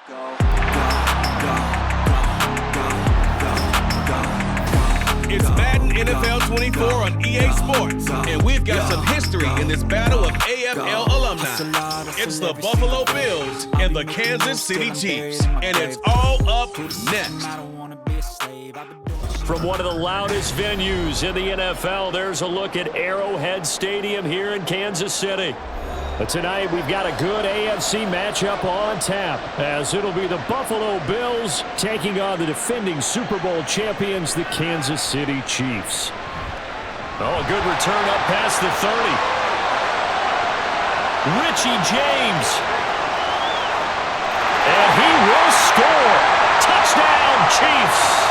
It's Madden NFL 24 on EA Sports, and we've got some history in this battle of AFL alumni. It's the Buffalo Bills and the Kansas City Chiefs, and it's all up next. From one of the loudest venues in the NFL, there's a look at Arrowhead Stadium here in Kansas City. But tonight, we've got a good AFC matchup on tap, as it'll be the Buffalo Bills taking on the defending Super Bowl champions, the Kansas City Chiefs. Oh, a good return up past the 30. Richie James. And he will score. Touchdown, Chiefs.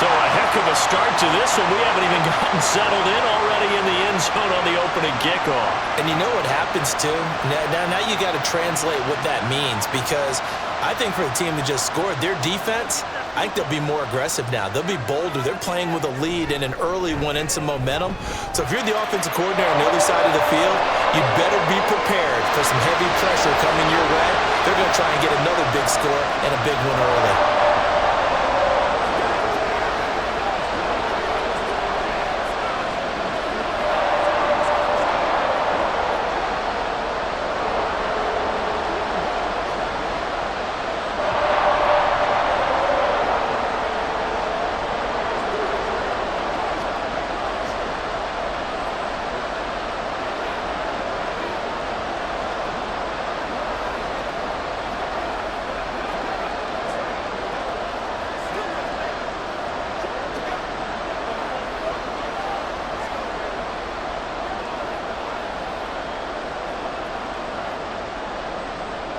So a heck of a start to this one. We haven't even gotten settled in already in the end zone on the opening kickoff. And you know what happens, too? Now you got to translate what that means, because I think for the team that just scored, their defense, I think they'll be more aggressive now. They'll be bolder. They're playing with a lead and an early one and some momentum. So if you're the offensive coordinator on the other side of the field, you better be prepared for some heavy pressure coming your way. They're going to try and get another big score and a big one early.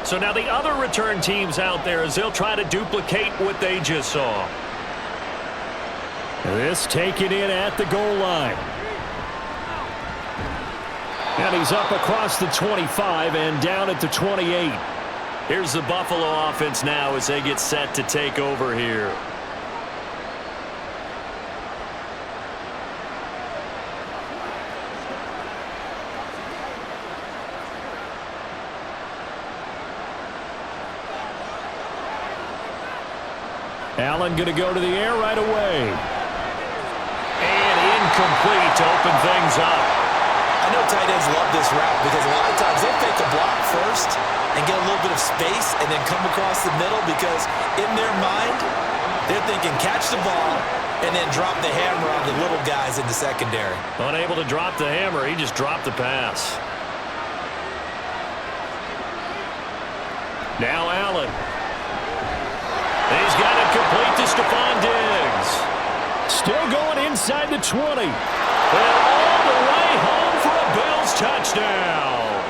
So now the other return teams out there, as they'll try to duplicate what they just saw. This taken in at the goal line. And he's up across the 25 and down at the 28. Here's the Buffalo offense now as they get set to take over here. Allen going to go to the air right away. And incomplete to open things up. I know tight ends love this route because a lot of times they'll fake the block first and get a little bit of space and then come across the middle, because in their mind, they're thinking catch the ball and then drop the hammer on the little guys in the secondary. Unable to drop the hammer, he just dropped the pass. Now Allen. He's got it complete to Stephon Diggs. Still going inside the 20. And all the way home for a Bills touchdown.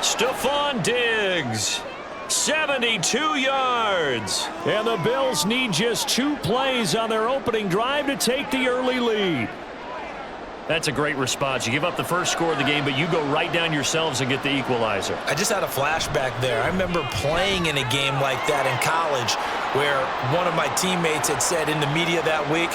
Stephon Diggs, 72 yards. And the Bills need just 2 plays on their opening drive to take the early lead. That's a great response. You give up the first score of the game, but you go right down yourselves and get the equalizer. I just had a flashback there. I remember playing in a game like that in college where one of my teammates had said in the media that week,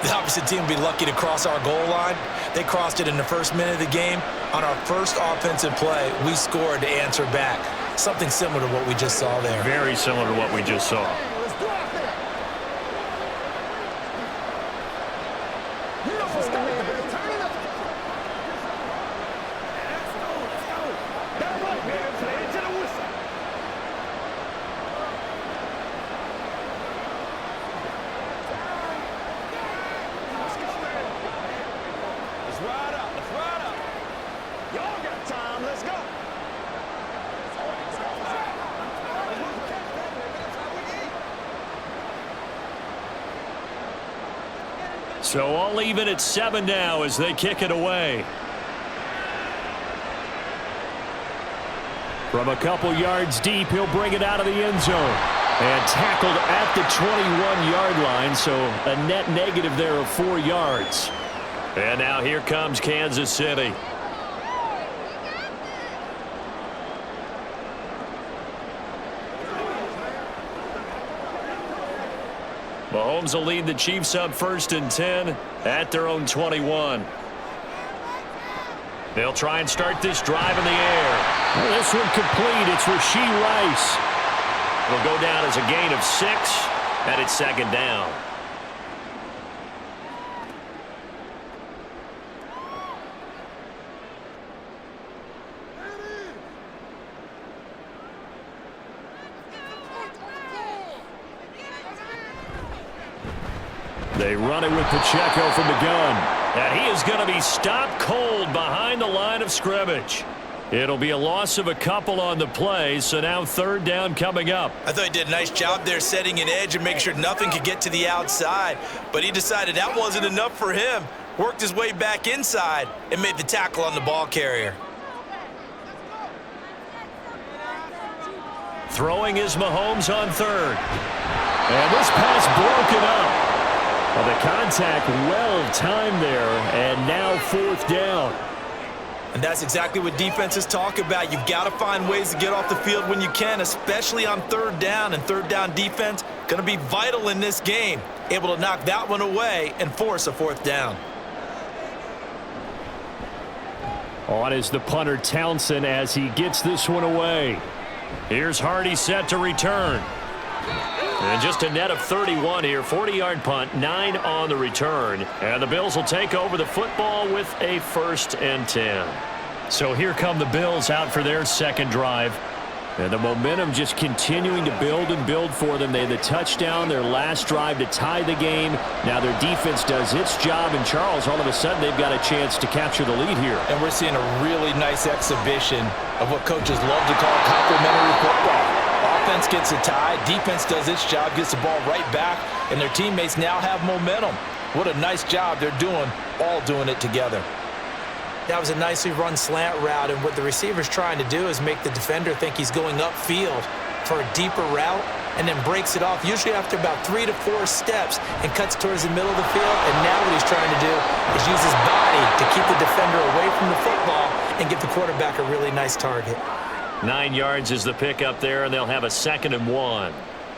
the opposite team would be lucky to cross our goal line. They crossed it in the first minute of the game. On our first offensive play, we scored to answer back. Something similar to what we just saw there. Very similar to what we just saw. So all even at 7 now as they kick it away. From a couple yards deep, he'll bring it out of the end zone. And tackled at the 21-yard line, so a net negative there of 4 yards. And now here comes Kansas City. Mahomes will lead the Chiefs up 1st and 10 at their own 21. They'll try and start this drive in the air. Well, this one complete. It's Rashee Rice. It'll go down as a gain of 6, and it's second down. They run it with Pacheco from the gun. And he is going to be stopped cold behind the line of scrimmage. It'll be a loss of a couple on the play, so now third down coming up. I thought he did a nice job there setting an edge and making sure nothing could get to the outside. But he decided that wasn't enough for him. Worked his way back inside and made the tackle on the ball carrier. Throwing is Mahomes on third. And this pass broken up. Well, the contact well-timed there, and now fourth down. And that's exactly what defenses talk about. You've got to find ways to get off the field when you can, especially on third down. And third down defense going to be vital in this game. Able to knock that one away and force a fourth down. On is the punter Townsend as he gets this one away. Here's Hardy set to return. And just a net of 31 here, 40-yard punt, 9 on the return. And the Bills will take over the football with a 1st and 10. So here come the Bills out for their second drive. And the momentum just continuing to build and build for them. They had the touchdown, their last drive to tie the game. Now their defense does its job. And Charles, all of a sudden, they've got a chance to capture the lead here. And we're seeing a really nice exhibition of what coaches love to call complimentary football. Offense gets a tie, defense does its job, gets the ball right back, and their teammates now have momentum. What a nice job they're doing, all doing it together. That was a nicely run slant route, and what the receiver's trying to do is make the defender think he's going upfield for a deeper route, and then breaks it off, usually after about 3 to 4 steps, and cuts towards the middle of the field. And now what he's trying to do is use his body to keep the defender away from the football and give the quarterback a really nice target. 9 yards is the pickup there, and they'll have a 2nd and 1.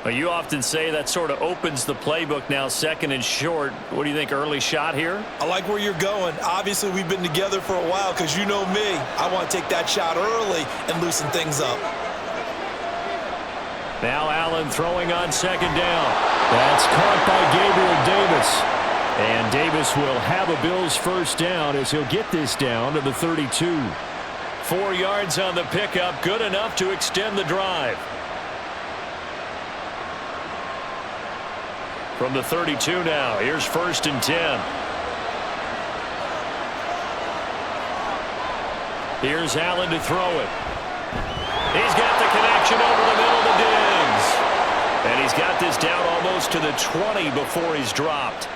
Well, you often say that sort of opens the playbook now, 2nd and short. What do you think, early shot here? I like where you're going. Obviously, we've been together for a while because you know me. I want to take that shot early and loosen things up. Now Allen throwing on 2nd down. That's caught by Gabriel Davis. And Davis will have a Bills 1st down as he'll get this down to the 32. 4 yards on the pickup, good enough to extend the drive. From the 32 now, here's 1st and 10. Here's Allen to throw it. He's got the connection over the middle to Diggs. And he's got this down almost to the 20 before he's dropped.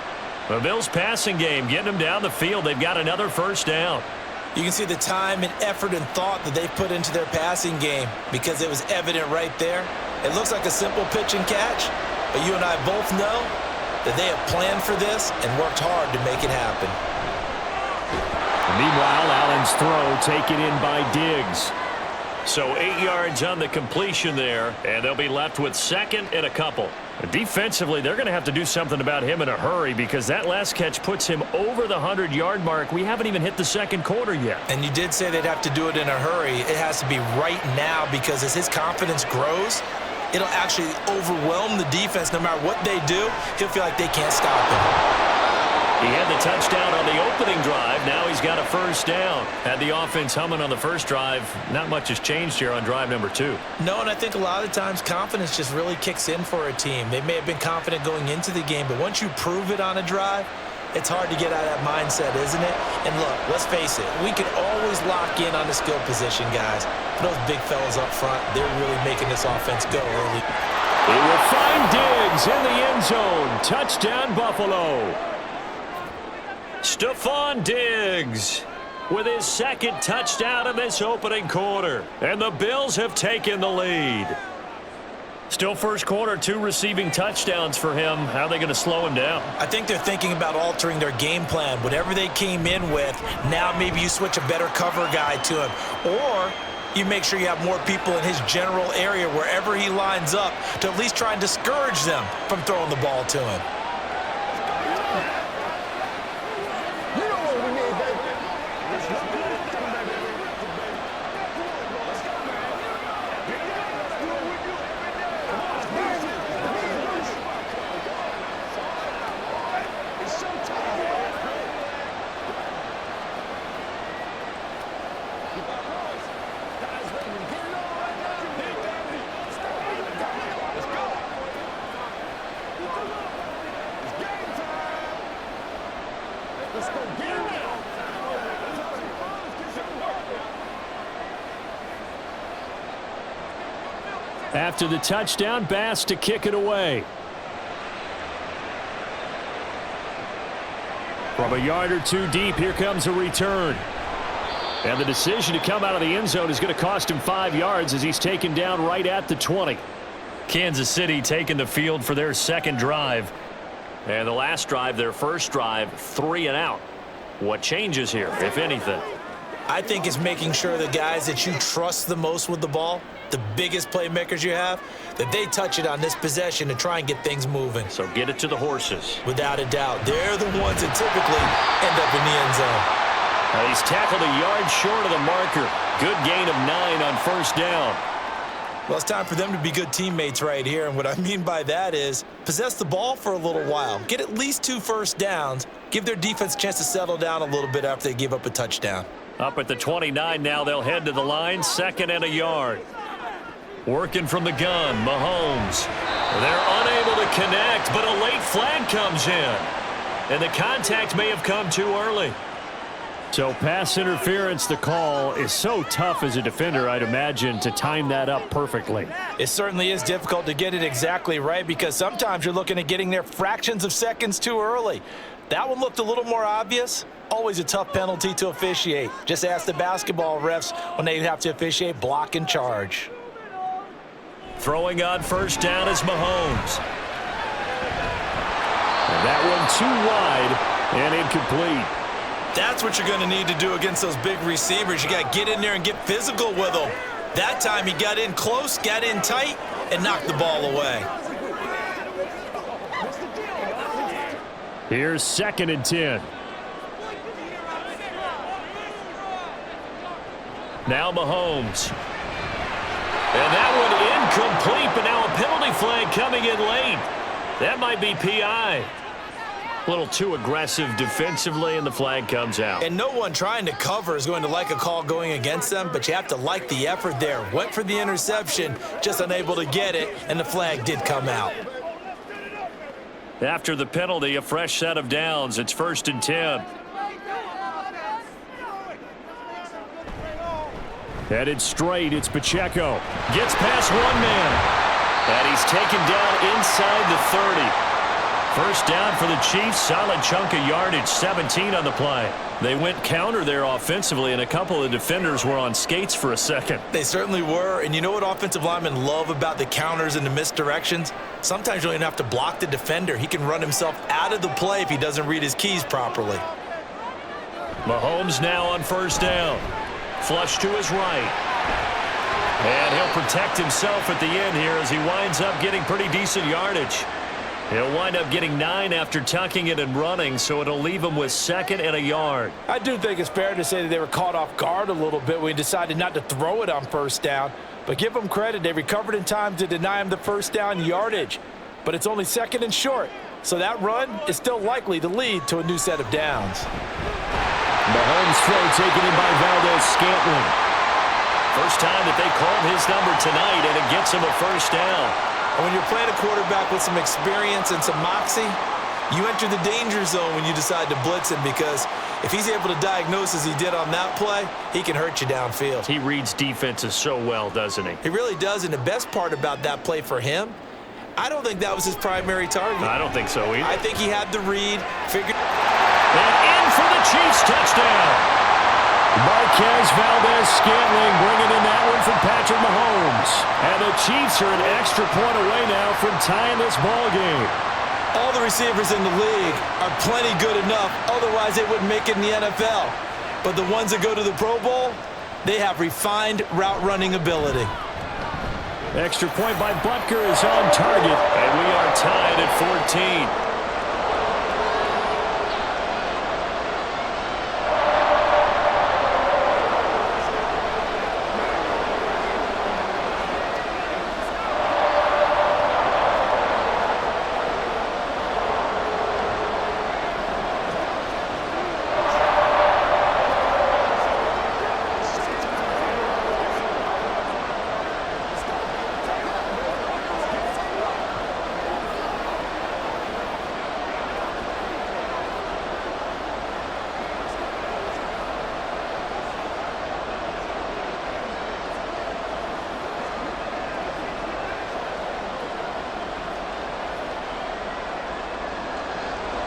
The Bills passing game getting them down the field. They've got another 1st down. You can see the time and effort and thought that they put into their passing game because it was evident right there. It looks like a simple pitch and catch, but you and I both know that they have planned for this and worked hard to make it happen. Meanwhile, Allen's throw taken in by Diggs. So 8 yards on the completion there, and they'll be left with 2nd and a couple. Defensively, they're going to have to do something about him in a hurry because that last catch puts him over the 100-yard mark. We haven't even hit the 2nd quarter yet. And you did say they'd have to do it in a hurry. It has to be right now because as his confidence grows, it'll actually overwhelm the defense. No matter what they do, he'll feel like they can't stop him. He had the touchdown on the opening drive. Now he's got a 1st down. Had the offense humming on the first drive. Not much has changed here on drive number 2. No, and I think a lot of times confidence just really kicks in for a team. They may have been confident going into the game, but once you prove it on a drive, it's hard to get out of that mindset, isn't it? And look, let's face it, we can always lock in on the skill position, guys. But those big fellas up front, they're really making this offense go early. He will find Diggs in the end zone. Touchdown, Buffalo. Stephon Diggs with his 2nd touchdown in this opening quarter. And the Bills have taken the lead. Still first quarter, 2 receiving touchdowns for him. How are they going to slow him down? I think they're thinking about altering their game plan. Whatever they came in with, now maybe you switch a better cover guy to him. Or you make sure you have more people in his general area wherever he lines up to at least try and discourage them from throwing the ball to him. After the touchdown, Bass to kick it away. From a yard or two deep, here comes a return. And the decision to come out of the end zone is going to cost him 5 yards as he's taken down right at the 20. Kansas City taking the field for their second drive. And the last drive, their first drive, 3 and out. What changes here, if anything? I think it's making sure the guys that you trust the most with the ball, the biggest playmakers you have, that they touch it on this possession to try and get things moving. So get it to the horses. Without a doubt. They're the ones that typically end up in the end zone. Now he's tackled a yard short of the marker. Good gain of 9 on first down. Well, it's time for them to be good teammates right here, and what I mean by that is possess the ball for a little while. Get at least 2 first downs. Give their defense a chance to settle down a little bit after they give up a touchdown. Up at the 29 now, they'll head to the line, 2nd and a yard. Working from the gun, Mahomes. They're unable to connect, but a late flag comes in. And the contact may have come too early. So pass interference, the call is so tough as a defender, I'd imagine, to time that up perfectly. It certainly is difficult to get it exactly right because sometimes you're looking at getting there fractions of seconds too early. That one looked a little more obvious. Always a tough penalty to officiate. Just ask the basketball refs when they have to officiate block and charge. Throwing on first down is Mahomes. And that one too wide and incomplete. That's what you're going to need to do against those big receivers. You got to get in there and get physical with them. That time he got in close, got in tight, and knocked the ball away. Here's 2nd and 10. Now Mahomes. And that one incomplete, but now a penalty flag coming in late. That might be PI. A little too aggressive defensively, and the flag comes out. And no one trying to cover is going to like a call going against them, but you have to like the effort there. Went for the interception, just unable to get it, and the flag did come out. After the penalty, a fresh set of downs. It's 1st and 10. Headed straight, it's Pacheco. Gets past one man. And he's taken down inside the 30. First down for the Chiefs. Solid chunk of yardage, 17 on the play. They went counter there offensively, and a couple of defenders were on skates for a second. They certainly were, and you know what offensive linemen love about the counters and the misdirections? Sometimes you don't even have to block the defender. He can run himself out of the play if he doesn't read his keys properly. Mahomes now on first down. Flush to his right. And he'll protect himself at the end here as he winds up getting pretty decent yardage. He'll wind up getting 9 after tucking it and running, so it'll leave him with 2nd and a yard. I do think it's fair to say that they were caught off guard a little bit when he decided not to throw it on first down. But give them credit. They recovered in time to deny him the first down yardage. But it's only 2nd and short, so that run is still likely to lead to a new set of downs. Mahomes' throw taken in by Valdez-Scantling. First time that they called his number tonight, and it gets him a first down. And when you're playing a quarterback with some experience and some moxie, you enter the danger zone when you decide to blitz him, because if he's able to diagnose as he did on that play, he can hurt you downfield. He reads defenses so well, doesn't he? He really does, and the best part about that play for him, I don't think that was his primary target. I don't think so either. I think he had the read, figured. And in for the Chiefs touchdown. Marquez Valdez-Scantling bringing in that one from Patrick Mahomes. And the Chiefs are an extra point away now from tying this ball game. All the receivers in the league are plenty good enough, otherwise they wouldn't make it in the NFL. But the ones that go to the Pro Bowl, they have refined route running ability. Extra point by Butker is on target, and we are tied at 14.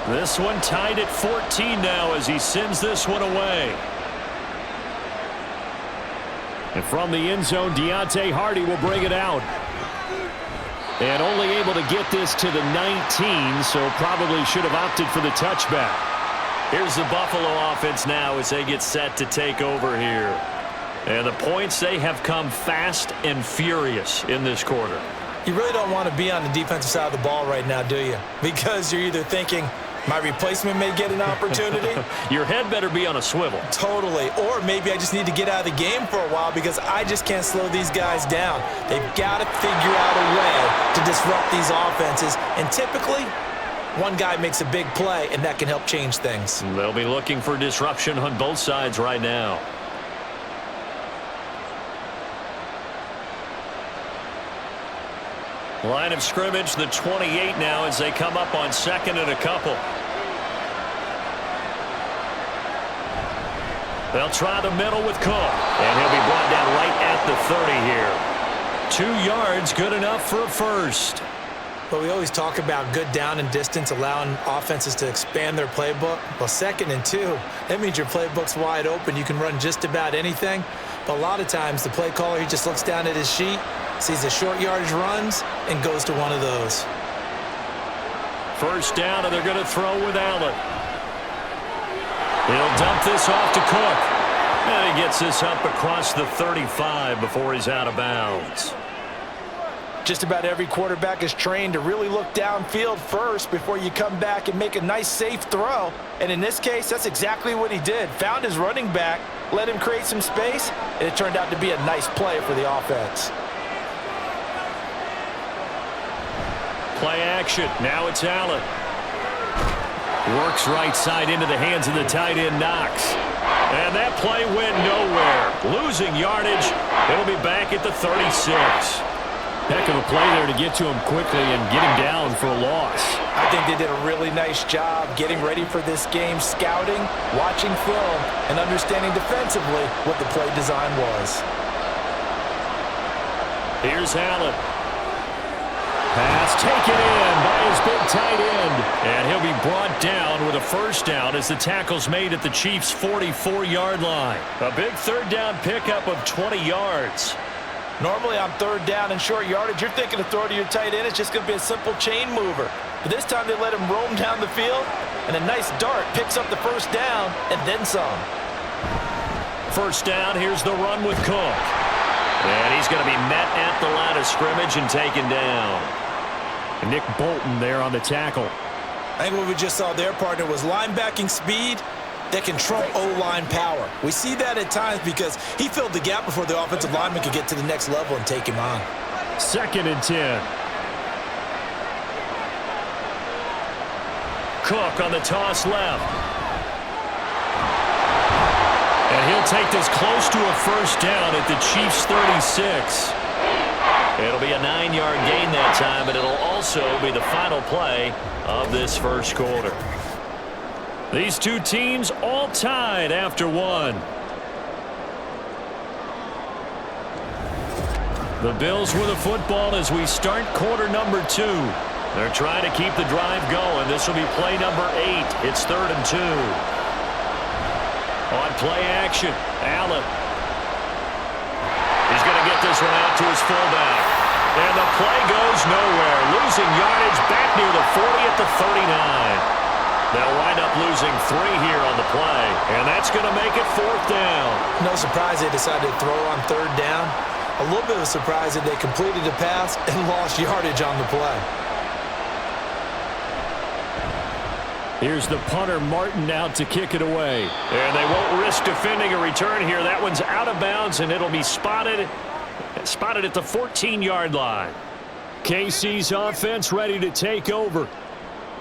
This one tied at 14 now as he sends this one away. And from the end zone, Deontay Hardy will bring it out. And only able to get this to the 19, so probably should have opted for the touchback. Here's the Buffalo offense now as they get set to take over here. And the points, they have come fast and furious in this quarter. You really don't want to be on the defensive side of the ball right now, do you? Because you're either thinking, my replacement may get an opportunity. Your head better be on a swivel. Totally. Or maybe I just need to get out of the game for a while because I just can't slow these guys down. They've got to figure out a way to disrupt these offenses. And typically, one guy makes a big play, and that can help change things. They'll be looking for disruption on both sides right now. Line of scrimmage, the 28 now as they come up on second and a couple. They'll try the middle with Cook, and he'll be brought down right at the 30 here. 2 yards, good enough for a first. But we always talk about good down and distance, allowing offenses to expand their playbook. Well, 2nd and 2, that means your playbook's wide open. You can run just about anything. But a lot of times, the play caller, he just looks down at his sheet, sees the short yardage runs, and goes to one of those. First down, and they're going to throw with Allen. He'll dump this off to Cook. And he gets this up across the 35 before he's out of bounds. Just about every quarterback is trained to really look downfield first before you come back and make a nice, safe throw. And in this case, that's exactly what he did. Found his running back, let him create some space, and it turned out to be a nice play for the offense. Play action. Now it's Allen. Works right side into the hands of the tight end, Knox. And that play went nowhere. Losing yardage. It'll be back at the 36. Heck of a play there to get to him quickly and get him down for a loss. I think they did a really nice job getting ready for this game, scouting, watching film, and understanding defensively what the play design was. Here's Allen. Pass taken in by his big tight end. And he'll be brought down with a first down as the tackle's made at the Chiefs' 44-yard line. A big third down pickup of 20 yards. Normally on third down and short yardage, you're thinking to throw to your tight end. It's just going to be a simple chain mover. But this time they let him roam down the field, and a nice dart picks up the first down and then some. First down, here's the run with Cook. And he's going to be met at the line of scrimmage and taken down. Nick Bolton there on the tackle. I think what we just saw there, partner, was linebacking speed that can trump O-line power. We see that at times because he filled the gap before the offensive lineman could get to the next level and take him on. 2nd and 10. Cook on the toss left. And he'll take this close to a first down at the Chiefs' 36. It'll be a 9-yard gain that time, but it'll also be the final play of this first quarter. These two teams all tied after one. The Bills with the football as we start quarter number 2. They're trying to keep the drive going. This will be play number 8. It's 3rd and 2. On play action, Allen. He's going to get this one out to his fullback. And the play goes nowhere. Losing yardage back near the 40 at the 39. They'll wind up losing 3 here on the play, and that's going to make it 4th down. No surprise they decided to throw on 3rd down. A little bit of a surprise that they completed the pass and lost yardage on the play. Here's the punter, Martin, out to kick it away. And they won't risk defending a return here. That one's out of bounds, and it'll be spotted at the 14-yard line. KC's offense ready to take over.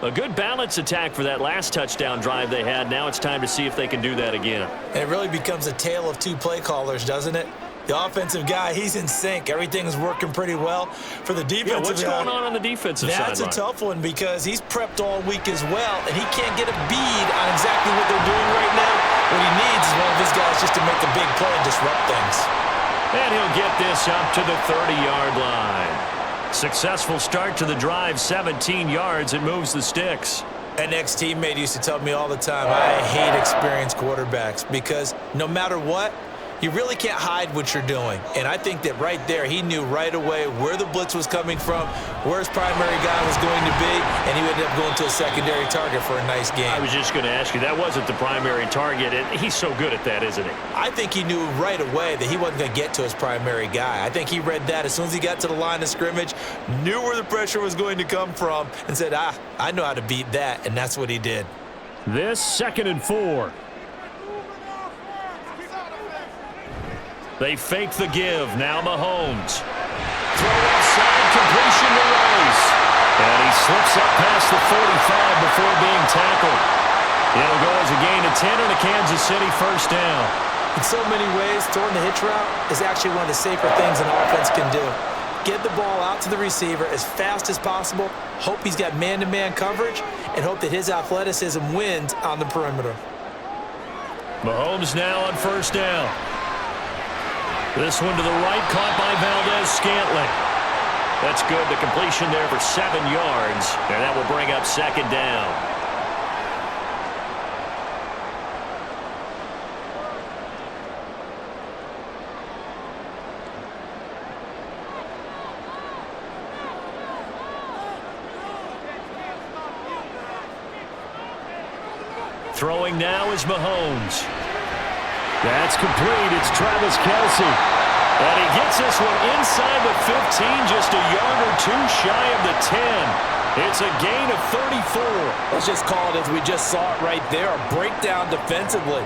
A good balance attack for that last touchdown drive they had. Now it's time to see if they can do that again. And it really becomes a tale of 2 play callers, doesn't it? The offensive guy, he's in sync. Everything's working pretty well. For the defensive what's going on the defensive side? That's a tough one because he's prepped all week as well, and he can't get a bead on exactly what they're doing right now. What he needs is one of his guys just to make a big play and disrupt things. And he'll get this up to the 30-yard line. Successful start to the drive, 17 yards. It moves the sticks. An ex-teammate used to tell me all the time, I hate experienced quarterbacks because no matter what, you really can't hide what you're doing. And I think that right there, he knew right away where the blitz was coming from, where his primary guy was going to be, and he ended up going to a secondary target for a nice game. I was just going to ask you, that wasn't the primary target, and he's so good at that, isn't he? I think he knew right away that he wasn't going to get to his primary guy. I think he read that as soon as he got to the line of scrimmage, knew where the pressure was going to come from, and said, I know how to beat that, and that's what he did. This 2nd and 4. They fake the give. Now Mahomes. Throw outside, completion to Rice. And he slips up past the 45 before being tackled. It'll go as a gain of 10 and a Kansas City first down. In so many ways, throwing the hitch route is actually one of the safer things an offense can do. Get the ball out to the receiver as fast as possible, hope he's got man-to-man coverage, and hope that his athleticism wins on the perimeter. Mahomes now on first down. This one to the right, caught by Valdez-Scantling. That's good. The completion there for 7 yards, and that will bring up 2nd down. Throwing now is Mahomes. That's complete. It's Travis Kelce. And he gets this one inside the 15, just a yard or two shy of the 10. It's a gain of 34. Let's just call it as we just saw it right there, a breakdown defensively.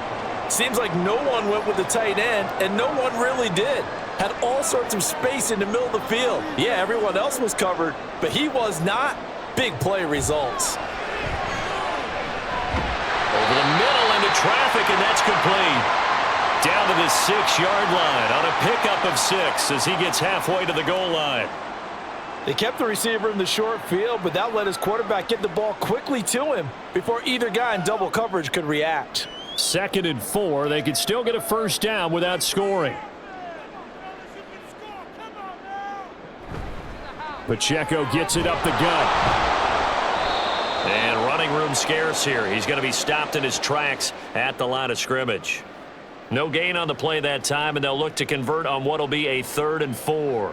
Seems like no one went with the tight end, and no one really did. Had all sorts of space in the middle of the field. Yeah, everyone else was covered, but he was not. Big play results. Over the middle into traffic, and that's complete. Down to the 6-yard line on a pickup of 6 as he gets halfway to the goal line. They kept the receiver in the short field, but that let his quarterback get the ball quickly to him before either guy in double coverage could react. 2nd and 4. They could still get a first down without scoring. Pacheco gets it up the gut. And running room scarce here. He's going to be stopped in his tracks at the line of scrimmage. No gain on the play that time, and they'll look to convert on what will be a 3rd and 4.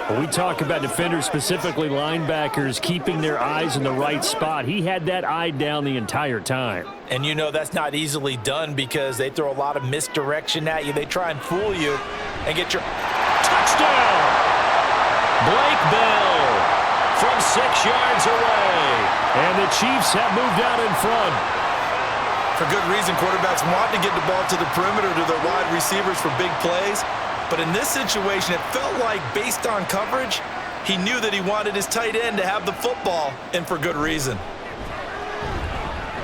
When we talk about defenders, specifically linebackers, keeping their eyes in the right spot, he had that eye down the entire time. And you know that's not easily done because they throw a lot of misdirection at you. They try and fool you and get your touchdown. Blake Bell from 6 yards away. And the Chiefs have moved out in front. For good reason, quarterbacks want to get the ball to the perimeter to their wide receivers for big plays. But in this situation, it felt like, based on coverage, he knew that he wanted his tight end to have the football, and for good reason.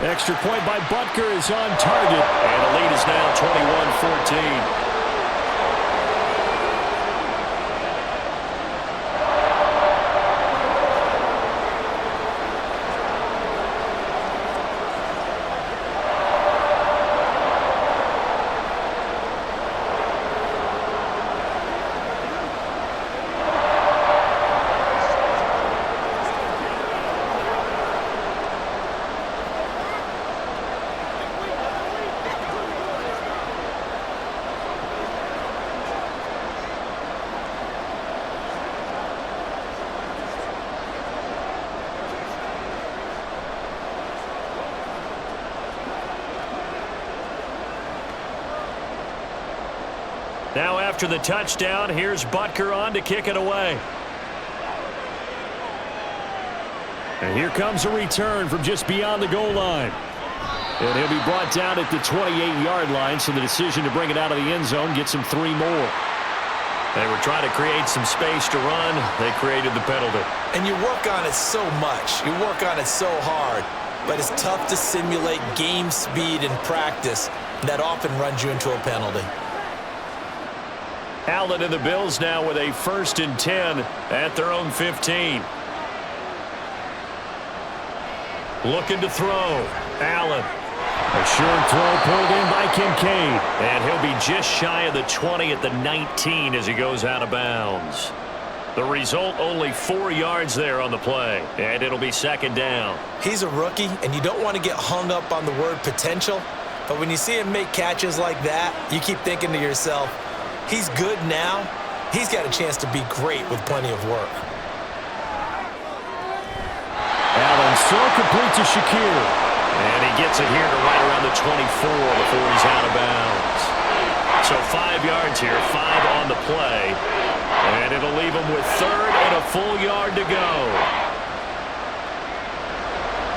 Extra point by Butker is on target. And the lead is now 21-14. Now after the touchdown, here's Butker on to kick it away. And here comes a return from just beyond the goal line. And he'll be brought down at the 28-yard line, so the decision to bring it out of the end zone gets him 3 more. They were trying to create some space to run. They created the penalty. And you work on it so much. You work on it so hard. But it's tough to simulate game speed in practice. That often runs you into a penalty. Allen and the Bills now with a 1st and 10 at their own 15. Looking to throw. Allen. A short throw pulled in by Kincaid. And he'll be just shy of the 20 at the 19 as he goes out of bounds. The result, only 4 yards there on the play, and it'll be second down. He's a rookie, and you don't want to get hung up on the word potential, but when you see him make catches like that, you keep thinking to yourself, he's good now. He's got a chance to be great with plenty of work. Allen still complete to Shakir. And he gets it here to right around the 24 before he's out of bounds. So 5 yards here, 5 on the play. And it'll leave him with third and a full yard to go.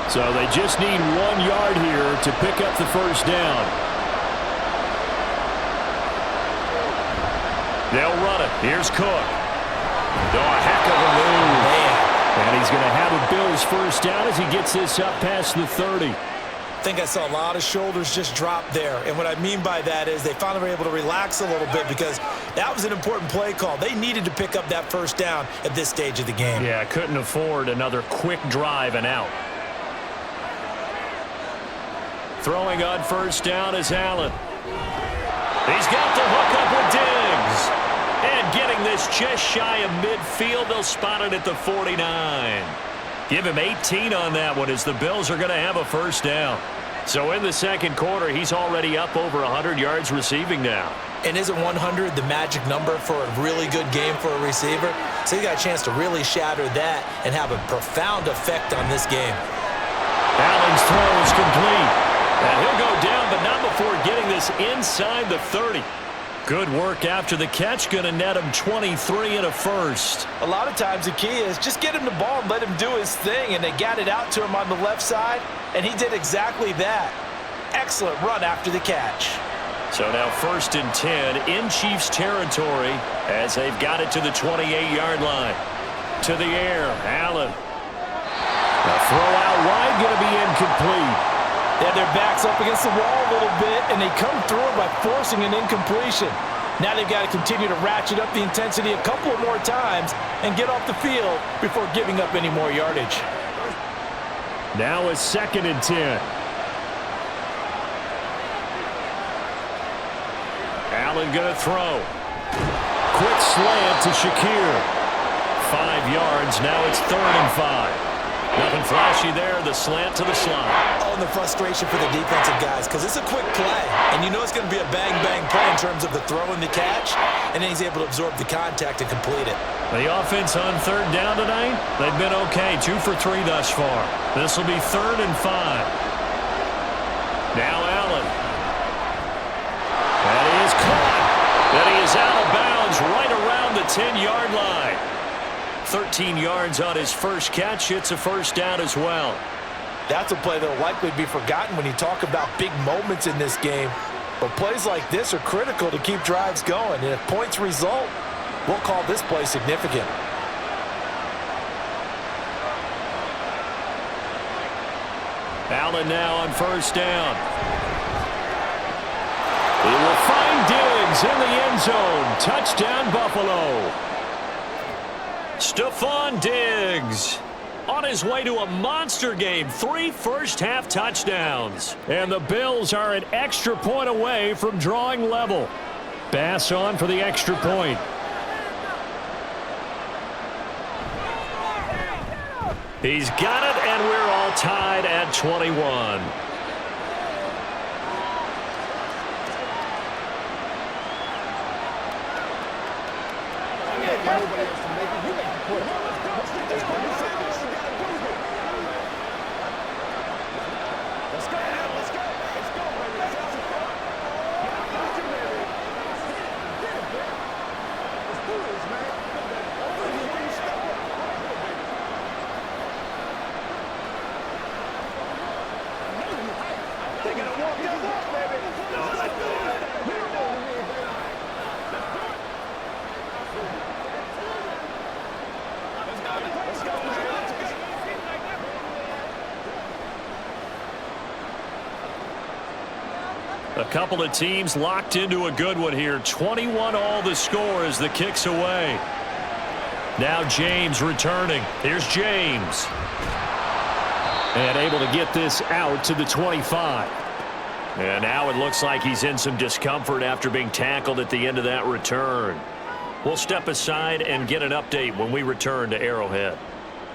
So they just need 1 yard here to pick up the first down. They'll run it. Here's Cook. Oh, a heck of a move. Man. And he's going to have a Bills first down as he gets this up past the 30. I think I saw a lot of shoulders just drop there. And what I mean by that is they finally were able to relax a little bit because that was an important play call. They needed to pick up that first down at this stage of the game. Yeah, couldn't afford another quick drive and out. Throwing on first down is Allen. He's got the hook up with Diggs. And getting this just shy of midfield, they'll spot it at the 49. Give him 18 on that one as the Bills are going to have a first down. So in the second quarter, he's already up over 100 yards receiving now. And isn't 100 the magic number for a really good game for a receiver? So he got a chance to really shatter that and have a profound effect on this game. Allen's throw is complete. And he'll go down, but not before getting this inside the 30. Good work after the catch, going to net him 23 and a first. A lot of times the key is just get him the ball and let him do his thing, and they got it out to him on the left side, and he did exactly that. Excellent run after the catch. So now 1st and 10 in Chiefs territory as they've got it to the 28-yard line. To the air, Allen. The throw out wide going to be incomplete. They had their backs up against the wall a little bit, and they come through by forcing an incompletion. Now they've got to continue to ratchet up the intensity a couple of more times and get off the field before giving up any more yardage. Now it's 2nd and 10. Allen going to throw. Quick slant to Shakir. 5 yards. Now it's 3rd and 5. Nothing flashy there. The slant to the slot. Oh, and the frustration for the defensive guys because it's a quick play. And you know it's going to be a bang-bang play in terms of the throw and the catch. And then he's able to absorb the contact and complete it. The offense on 3rd down tonight, they've been okay. 2 for 3 thus far. This will be 3rd and 5. Now Allen. And he is caught. And he is out of bounds right around the 10-yard line. 13 yards on his first catch. It's a first down as well. That's a play that will likely be forgotten when you talk about big moments in this game. But plays like this are critical to keep drives going. And if points result, we'll call this play significant. Allen now on first down. He will find Diggs in the end zone. Touchdown, Buffalo. Stephon Diggs on his way to a monster game. 3 first-half touchdowns. And the Bills are an extra point away from drawing level. Bass on for the extra point. He's got it, and we're all tied at 21. A couple of teams locked into a good one here. 21 all the score as the kick's away. Now James returning. Here's James. And able to get this out to the 25. And now it looks like he's in some discomfort after being tackled at the end of that return. We'll step aside and get an update when we return to Arrowhead.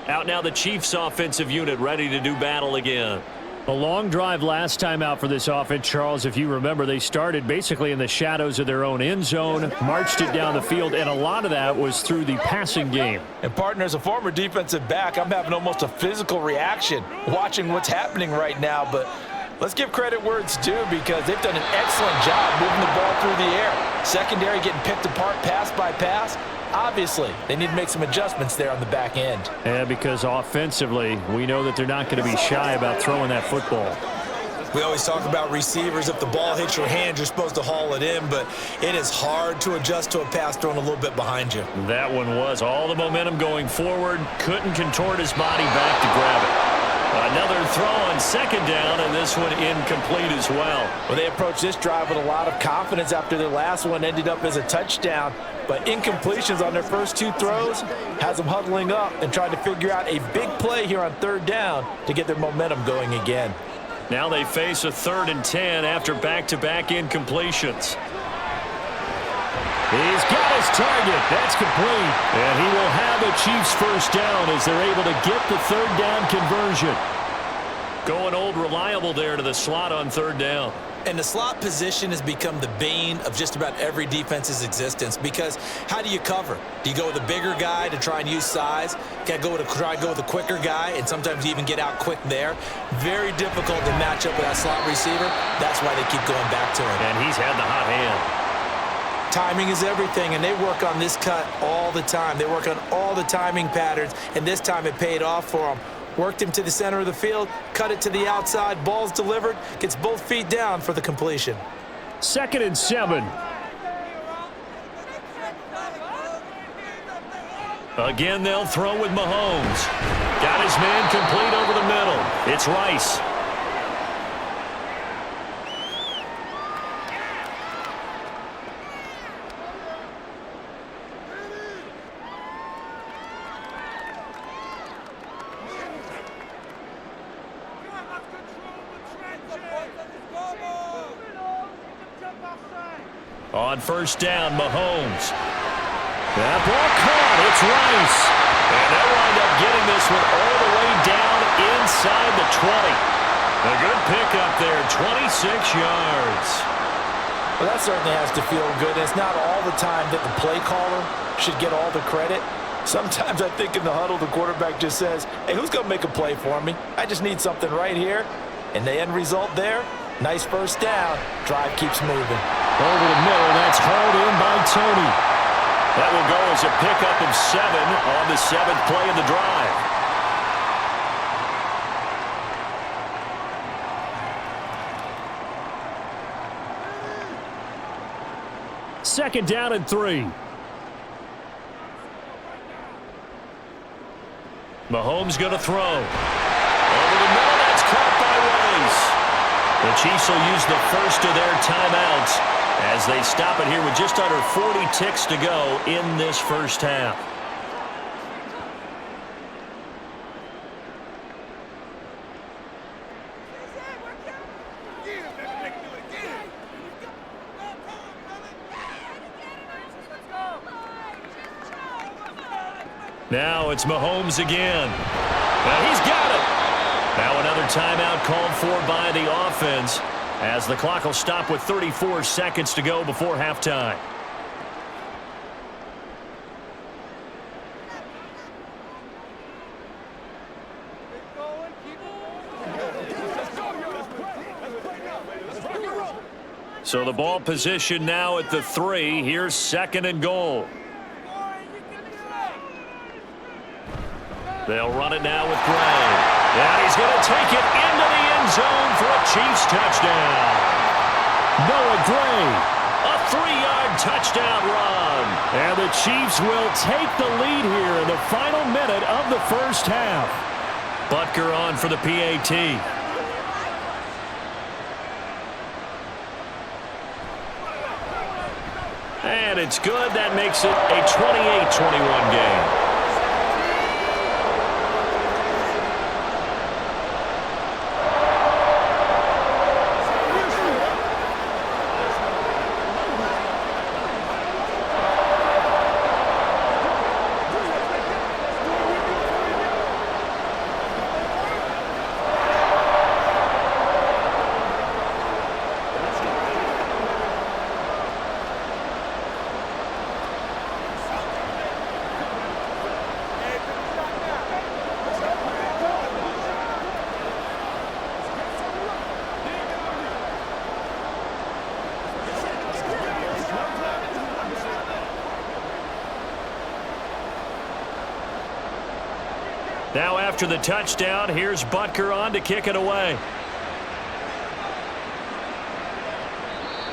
Out now the Chiefs offensive unit ready to do battle again. A long drive last time out for this offense, Charles. If you remember, they started basically in the shadows of their own end zone, marched it down the field, and a lot of that was through the passing game. And partner, as a former defensive back, I'm having almost a physical reaction watching what's happening right now. But let's give credit where it's due because they've done an excellent job moving the ball through the air. Secondary getting picked apart pass by pass. Obviously, they need to make some adjustments there on the back end. Yeah, because offensively, we know that they're not going to be shy about throwing that football. We always talk about receivers. If the ball hits your hand, you're supposed to haul it in, but it is hard to adjust to a pass thrown a little bit behind you. That one was all the momentum going forward. Couldn't contort his body back to grab it. Another throw on second down, and this one incomplete as well. Well, they approached this drive with a lot of confidence after their last one ended up as a touchdown. But incompletions on their first two throws has them huddling up and trying to figure out a big play here on third down to get their momentum going again. Now they face a 3rd and 10 after back-to-back incompletions. He's got his target. That's complete. And he will have the Chiefs first down as they're able to get the third down conversion. Going old reliable there to the slot on third down. And the slot position has become the bane of just about every defense's existence because how do you cover? Do you go with a bigger guy to try and use size? Can I try and go with a quicker guy and sometimes you even get out quick there? Very difficult to match up with that slot receiver. That's why they keep going back to him. And he's had the hot hand. Timing is everything, and they work on this cut all the time. They work on all the timing patterns, and this time it paid off for them. Worked him to the center of the field, cut it to the outside, ball's delivered, gets both feet down for the completion. 2nd and 7. Again, they'll throw with Mahomes. Got his man complete over the middle. It's Rice. On first down, Mahomes. That ball caught. It's Rice. And they'll wind up getting this one all the way down inside the 20. A good pickup there, 26 yards. Well, that certainly has to feel good. It's not all the time that the play caller should get all the credit. Sometimes I think in the huddle, the quarterback just says, hey, who's going to make a play for me? I just need something right here. And the end result there, nice first down. Drive keeps moving. Over the middle, that's hauled in by Tony. That will go as a pickup of 7 on the 7th play of the drive. Second down and 3. Mahomes going to throw. Over the middle, that's caught by Rice. The Chiefs will use the first of their timeouts as they stop it here with just under 40 ticks to go in this first half. Now it's Mahomes again. Now he's got it. Now another timeout called for by the offense as the clock will stop with 34 seconds to go before halftime. So the ball position now at the 3. Here's 2nd and goal. They'll run it now with Gray. And he's going to take it into the end zone for a Chiefs touchdown. Noah Gray. A 3-yard touchdown run. And the Chiefs will take the lead here in the final minute of the first half. Butker on for the PAT. And it's good. That makes it a 28-21 game. Now after the touchdown, here's Butker on to kick it away.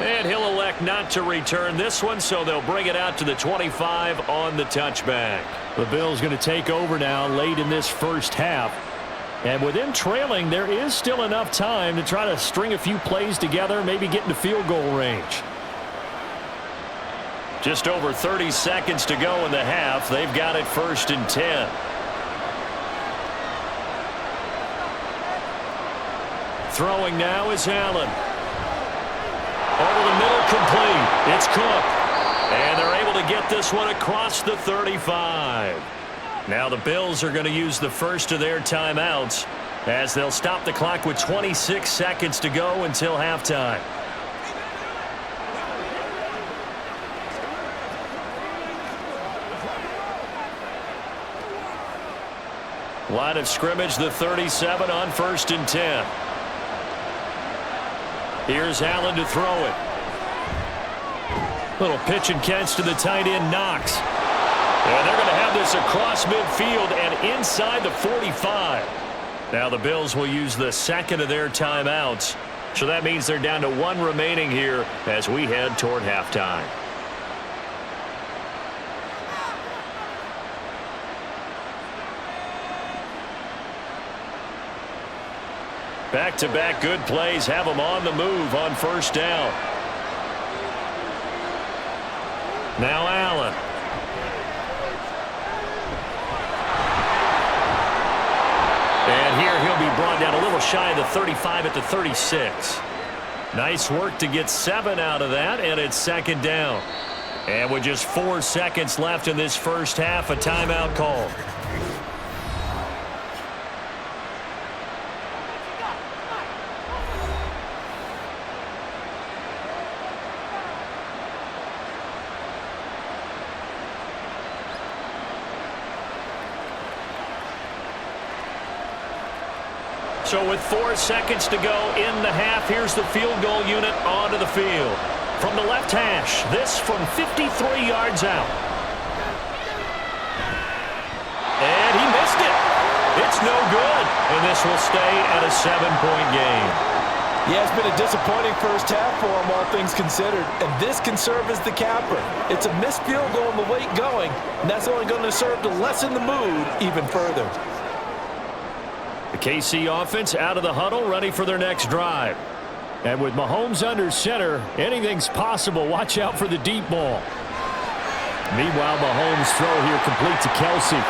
And he'll elect not to return this one, so they'll bring it out to the 25 on the touchback. The Bills going to take over now late in this first half. And with them trailing, there is still enough time to try to string a few plays together, maybe get into field goal range. Just over 30 seconds to go in the half. They've got it 1st and 10. Throwing now is Allen. Over the middle, complete. It's Cook. And they're able to get this one across the 35. Now the Bills are going to use the first of their timeouts as they'll stop the clock with 26 seconds to go until halftime. Line of scrimmage, the 37 on 1st and 10. Here's Allen to throw it. Little pitch and catch to the tight end, Knox. And they're going to have this across midfield and inside the 45. Now the Bills will use the second of their timeouts. So that means they're down to 1 remaining here as we head toward halftime. Back-to-back good plays have them on the move on 1st down. Now Allen. And here he'll be brought down a little shy of the 35 at the 36. Nice work to get 7 out of that, and it's 2nd down. And with just 4 seconds left in this first half, a timeout call. So with 4 seconds to go in the half, here's the field goal unit onto the field. From the left hash, this from 53 yards out. And he missed it. It's no good. And this will stay at a 7-point game. Yeah, it's been a disappointing first half for him, all things considered. And this can serve as the capper. It's a missed field goal in the late going, and that's only going to serve to lessen the mood even further. The KC offense out of the huddle, ready for their next drive. And with Mahomes under center, anything's possible. Watch out for the deep ball. Meanwhile, Mahomes' throw here complete to Kelsey.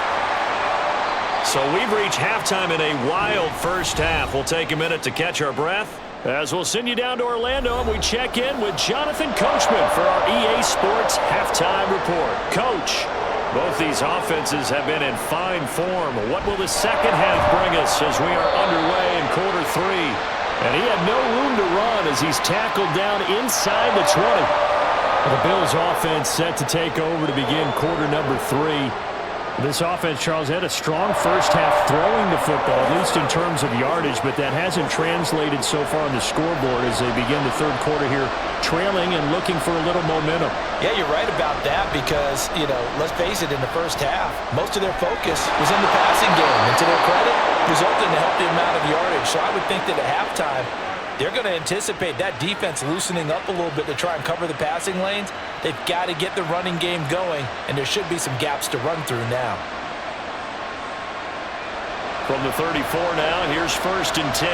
So we've reached halftime in a wild first half. We'll take a minute to catch our breath as we'll send you down to Orlando and we check in with Jonathan Coachman for our EA Sports Halftime Report. Coach, both these offenses have been in fine form. What will the second half bring us as we are underway in quarter 3? And he had no room to run as he's tackled down inside the 20. The Bills offense set to take over to begin quarter number 3. This offense, Charles, had a strong first half throwing the football, at least in terms of yardage, but that hasn't translated so far on the scoreboard as they begin the third quarter here, trailing and looking for a little momentum. Yeah, you're right about that because, let's face it, in the first half, most of their focus was in the passing game. And to their credit, resulted in a healthy amount of yardage. So I would think that at halftime, they're going to anticipate that defense loosening up a little bit to try and cover the passing lanes. They've got to get the running game going, and there should be some gaps to run through now. From the 34 now, here's 1st and 10.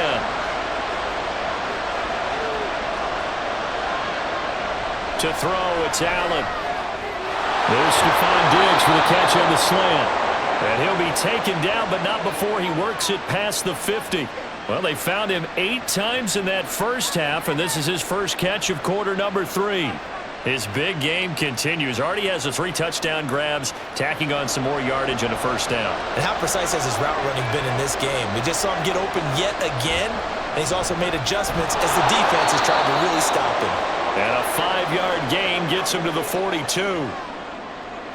To throw, it's Allen. There's Stephon Diggs for the catch on the slant. And he'll be taken down, but not before he works it past the 50. Well, they found him 8 times in that first half, and this is his first catch of quarter number 3. His big game continues. Already has the 3 touchdown grabs, tacking on some more yardage and a first down. And how precise has his route running been in this game? We just saw him get open yet again, and he's also made adjustments as the defense is trying to really stop him. And a 5-yard gain gets him to the 42.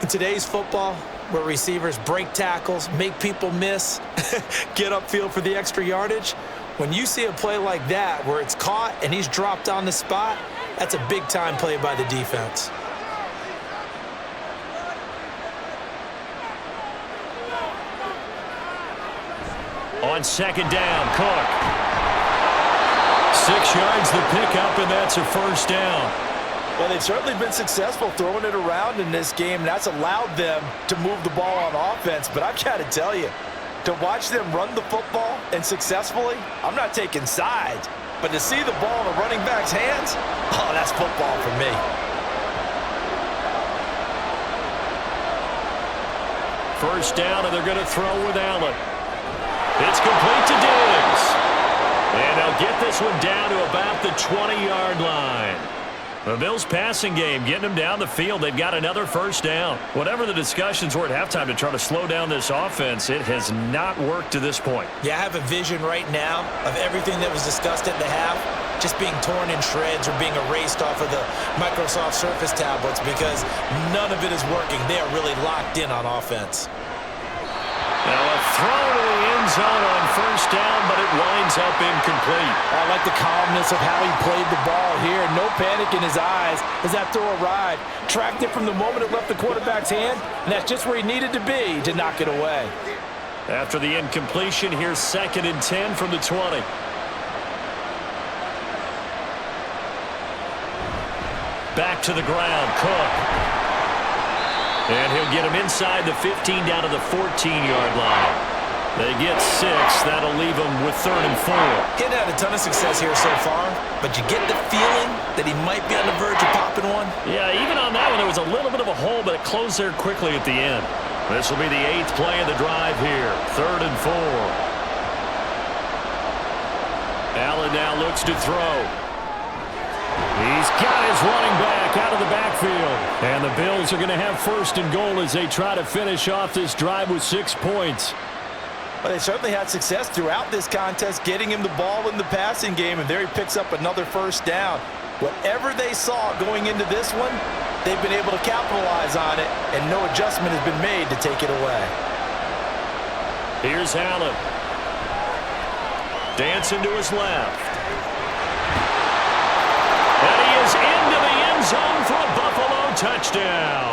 In today's football, where receivers break tackles, make people miss, get upfield for the extra yardage, when you see a play like that where it's caught and he's dropped on the spot, that's a big-time play by the defense. On second down, Cook. 6 yards the pickup, and that's a first down. Well, they've certainly been successful throwing it around in this game. That's allowed them to move the ball on offense. But I've got to tell you, to watch them run the football and successfully, I'm not taking sides. But to see the ball in a running back's hands, oh, that's football for me. First down, and they're going to throw with Allen. It's complete to Diggs. And they'll get this one down to about the 20-yard line. The Bills' passing game, getting them down the field. They've got another first down. Whatever the discussions were at halftime to try to slow down this offense, it has not worked to this point. Yeah, I have a vision right now of everything that was discussed at the half just being torn in shreds or being erased off of the Microsoft Surface tablets because none of it is working. They are really locked in on offense. Now a throw to the end zone on first down, but it winds up incomplete. I like the calmness of how he played the ball here. No panic in his eyes as that throw arrived. Tracked it from the moment it left the quarterback's hand, and that's just where he needed to be to knock it away. After the incompletion, here's 2nd and 10 from the 20. Back to the ground, Cook. And he'll get him inside the 15 down to the 14-yard line. They get 6. That'll leave them with 3rd and 4. Getting had a ton of success here so far, but you get the feeling that he might be on the verge of popping one. Yeah, even on that one, there was a little bit of a hole, but it closed there quickly at the end. This will be the 8th play of the drive here. 3rd and 4. Allen now looks to throw. He's got his running back out of the backfield. And the Bills are going to have 1st and goal as they try to finish off this drive with 6 points. Well, they certainly had success throughout this contest, getting him the ball in the passing game, and there he picks up another first down. Whatever they saw going into this one, they've been able to capitalize on it, and no adjustment has been made to take it away. Here's Allen. Dancing to his left. And he is into the end zone for a Buffalo touchdown.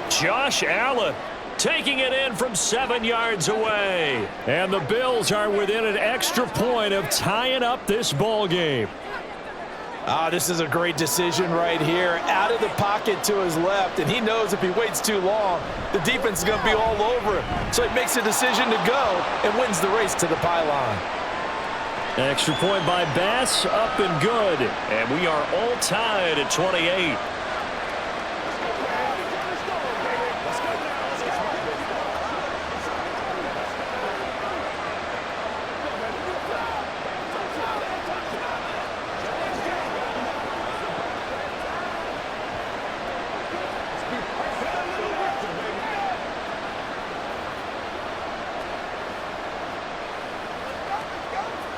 Josh Allen taking it in from 7 yards away. And the Bills are within an extra point of tying up this ball game. This is a great decision right here. Out of the pocket to his left, and he knows if he waits too long, the defense is going to be all over him. So he makes a decision to go and wins the race to the pylon. Extra point by Bass, up and good. And we are all tied at 28.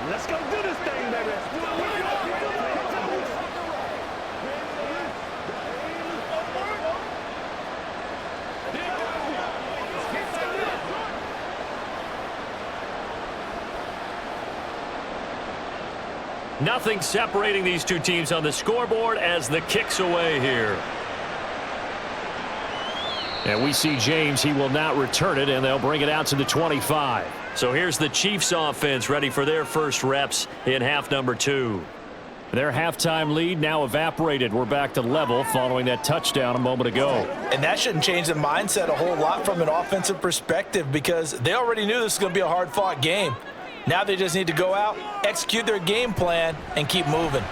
Let's go do this thing, baby. Nothing separating these two teams on the scoreboard as the kick's away here. And we see James. He will not return it, and they'll bring it out to the 25. So here's the Chiefs offense ready for their first reps in half number 2. Their halftime lead now evaporated. We're back to level following that touchdown a moment ago. And that shouldn't change the mindset a whole lot from an offensive perspective because they already knew this was going to be a hard-fought game. Now they just need to go out, execute their game plan, and keep moving.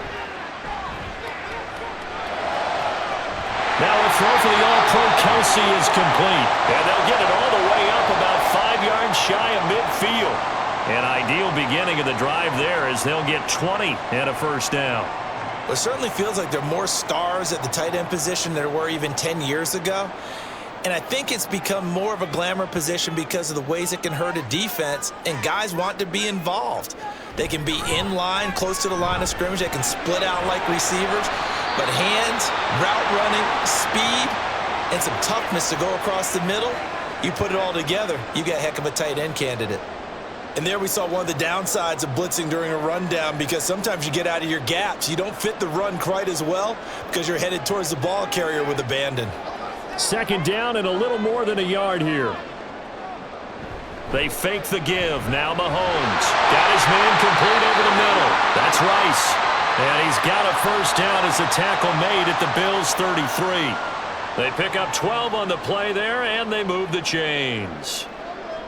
Now a throw for the All-Pro Kelsey is complete. And they'll get it all the way up about 5 yards shy of midfield. An ideal beginning of the drive there as they'll get 20 and a first down. Well, it certainly feels like there are more stars at the tight end position than there were even 10 years ago. And I think it's become more of a glamour position because of the ways it can hurt a defense, and guys want to be involved. They can be in line, close to the line of scrimmage. They can split out like receivers. But hands, route running, speed, and some toughness to go across the middle, you put it all together, you got a heck of a tight end candidate. And there we saw one of the downsides of blitzing during a rundown because sometimes you get out of your gaps. You don't fit the run quite as well because you're headed towards the ball carrier with abandon. Second down and a little more than a yard here. They fake the give. Now Mahomes. Got his man complete over the middle. That's Rice. And he's got a first down as the tackle made at the Bills' 33. They pick up 12 on the play there, and they move the chains.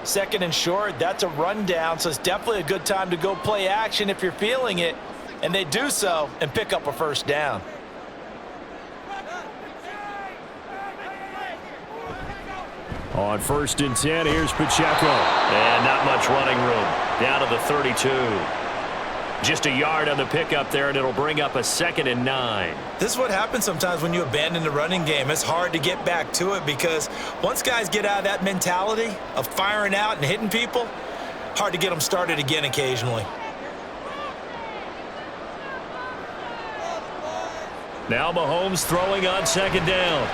Second and short, that's a rundown, so it's definitely a good time to go play action if you're feeling it. And they do so and pick up a first down. On 1st and 10, here's Pacheco. And not much running room. Down to the 32. Just a yard on the pickup there, and it'll bring up a 2nd and 9. This is what happens sometimes when you abandon the running game. It's hard to get back to it because once guys get out of that mentality of firing out and hitting people, hard to get them started again occasionally. Now Mahomes throwing on 2nd down.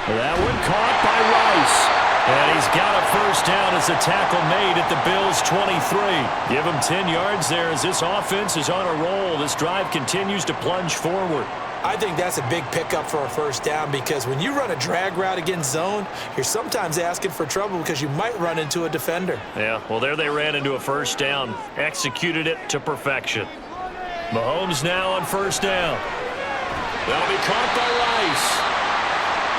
That one caught by Rice. And he's got a first down as the tackle made at the Bills' 23. Give him 10 yards there as this offense is on a roll. This drive continues to plunge forward. I think that's a big pickup for a first down because when you run a drag route against zone, you're sometimes asking for trouble because you might run into a defender. Yeah, well, there they ran into a first down. Executed it to perfection. Mahomes now on first down. That'll be caught by Rice.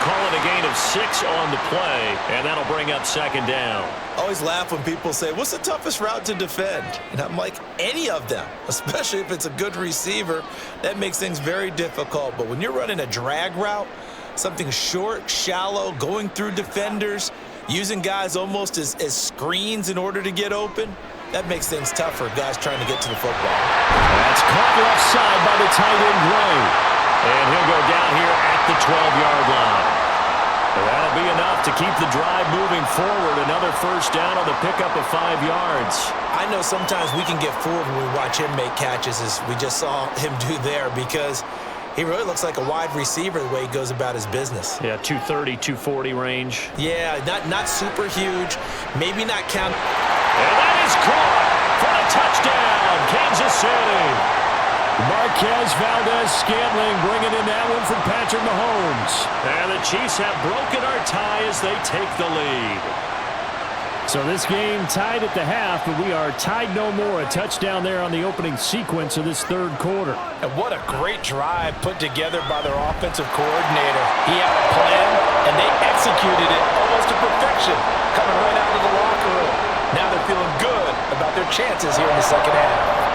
Calling a gain of 6 on the play, and that'll bring up 2nd down. I always laugh when people say, what's the toughest route to defend? And I'm like, any of them, especially if it's a good receiver. That makes things very difficult. But when you're running a drag route, something short, shallow, going through defenders, using guys almost as screens in order to get open, that makes things tough for guys trying to get to the football. That's caught left side by the tight end, Gray. And he'll go down here at the 12-yard line. That'll be enough to keep the drive moving forward. Another first down on the pickup of 5 yards. I know sometimes we can get fooled when we watch him make catches, as we just saw him do there, because he really looks like a wide receiver the way he goes about his business. Yeah, 230, 240 range. Yeah, not super huge, maybe not count. And that is caught for the touchdown, Kansas City. Marquez Valdez-Scantling bringing in that one from Patrick Mahomes. And the Chiefs have broken our tie as they take the lead. So this game tied at the half, but we are tied no more. A touchdown there on the opening sequence of this 3rd quarter. And what a great drive put together by their offensive coordinator. He had a plan, and they executed it almost to perfection, coming right out of the locker room. Now they're feeling good about their chances here in the second half.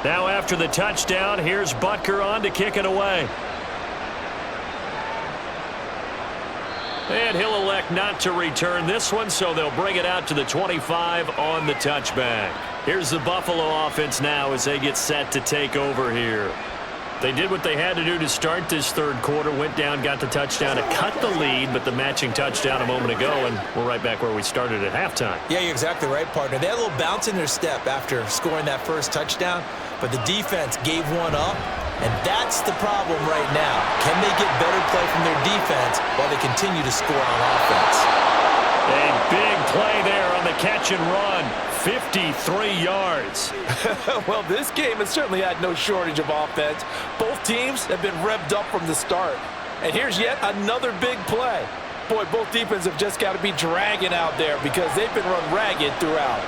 Now after the touchdown, here's Butker on to kick it away. And he'll elect not to return this one, so they'll bring it out to the 25 on the touchback. Here's the Buffalo offense now as they get set to take over here. They did what they had to do to start this 3rd quarter, went down, got the touchdown to cut the lead, but the matching touchdown a moment ago, and we're right back where we started at halftime. Yeah, you're exactly right, partner. They had a little bounce in their step after scoring that first touchdown, but the defense gave one up, and that's the problem right now. Can they get better play from their defense while they continue to score on offense? A big play there on the catch and run. 53 yards. Well, this game has certainly had no shortage of offense. Both teams have been revved up from the start. And here's yet another big play. Boy, both defenses have just got to be dragging out there because they've been run ragged throughout.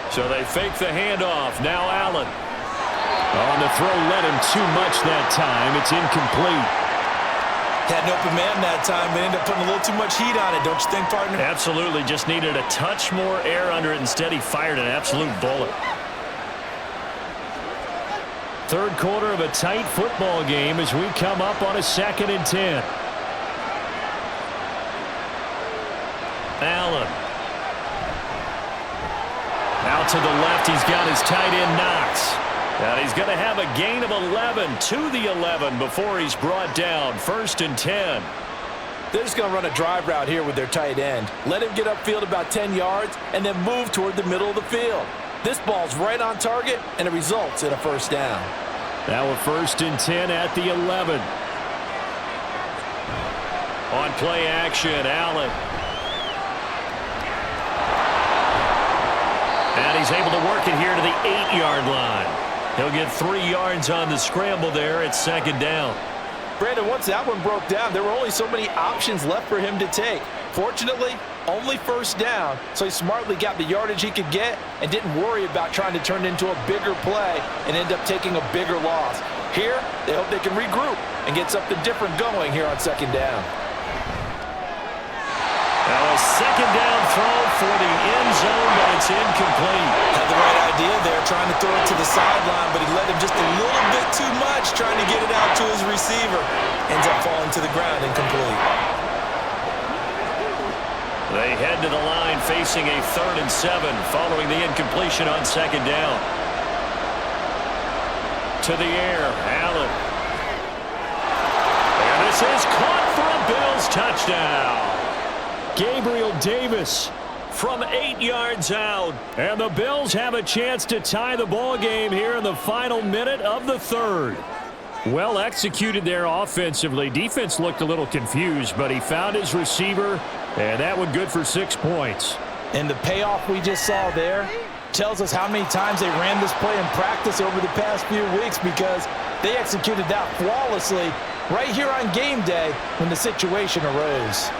So they fake the handoff. Now Allen. On the throw, led him too much that time. It's incomplete. Had an open man that time, but ended up putting a little too much heat on it, don't you think, partner? Absolutely. Just needed a touch more air under it. Instead, he fired an absolute bullet. 3rd quarter of a tight football game as we come up on a 2nd and 10. Allen. to the left. He's got his tight end Knox. And he's going to have a gain of 11 to the 11 before he's brought down. 1st and 10. They're just going to run a drive route here with their tight end. Let him get upfield about 10 yards and then move toward the middle of the field. This ball's right on target, and it results in a 1st down. Now a 1st and 10 at the 11. On play action, Allen. And he's able to work it here to the 8-yard line. He'll get 3 yards on the scramble there at 2nd down. Brandon, once that one broke down, there were only so many options left for him to take. Fortunately, only 1st down, so he smartly got the yardage he could get and didn't worry about trying to turn it into a bigger play and end up taking a bigger loss. Here, they hope they can regroup and get something different going here on 2nd down. Now a 2nd down throw for the end zone, but it's incomplete. Had the right idea there, trying to throw it to the sideline, but he let him just a little bit too much, trying to get it out to his receiver. Ends up falling to the ground incomplete. They head to the line facing a 3rd and 7 following the incompletion on 2nd down. To the air, Allen. And this is caught for a Bills touchdown. Gabriel Davis from 8 yards out. And the Bills have a chance to tie the ball game here in the final minute of the 3rd. Well executed there offensively. Defense looked a little confused, but he found his receiver, and that one good for 6 points. And the payoff we just saw there tells us how many times they ran this play in practice over the past few weeks, because they executed that flawlessly right here on game day when the situation arose.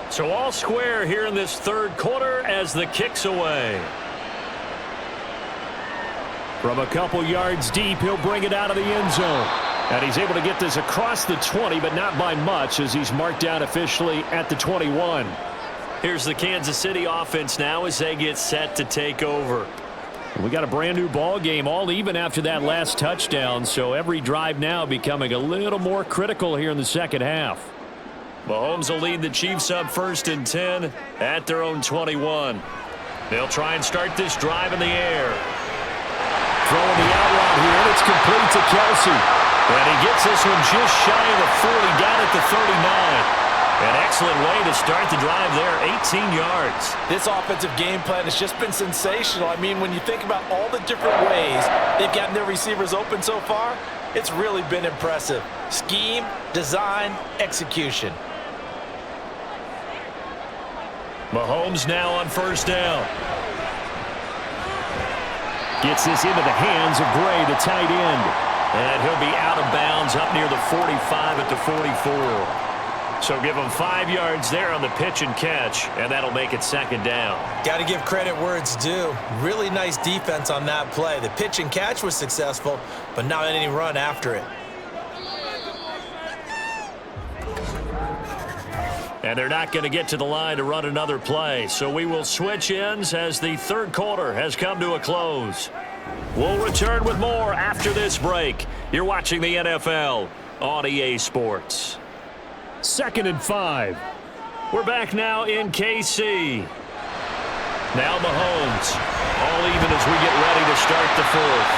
So all square here in this 3rd quarter as the kick's away. From a couple yards deep, he'll bring it out of the end zone. And he's able to get this across the 20, but not by much, as he's marked down officially at the 21. Here's the Kansas City offense now as they get set to take over. We got a brand new ball game, all even after that last touchdown, so every drive now becoming a little more critical here in the 2nd half. Mahomes will lead the Chiefs up 1st and 10 at their own 21. They'll try and start this drive in the air. Throwing the out route here, and it's complete to Kelsey. And he gets this one just shy of the 40, down at the 39. An excellent way to start the drive there, 18 yards. This offensive game plan has just been sensational. I mean, when you think about all the different ways they've gotten their receivers open so far, it's really been impressive. Scheme, design, execution. Mahomes now on 1st down. Gets this into the hands of Gray, the tight end. And he'll be out of bounds up near the 45 at the 44. So give him 5 yards there on the pitch and catch, and that'll make it 2nd down. Got to give credit where it's due. Really nice defense on that play. The pitch and catch was successful, but not any run after it. And they're not going to get to the line to run another play. So we will switch ends as the 3rd quarter has come to a close. We'll return with more after this break. You're watching the NFL on EA Sports. 2nd and 5. We're back now in KC. Now Mahomes. All even as we get ready to start the 4th.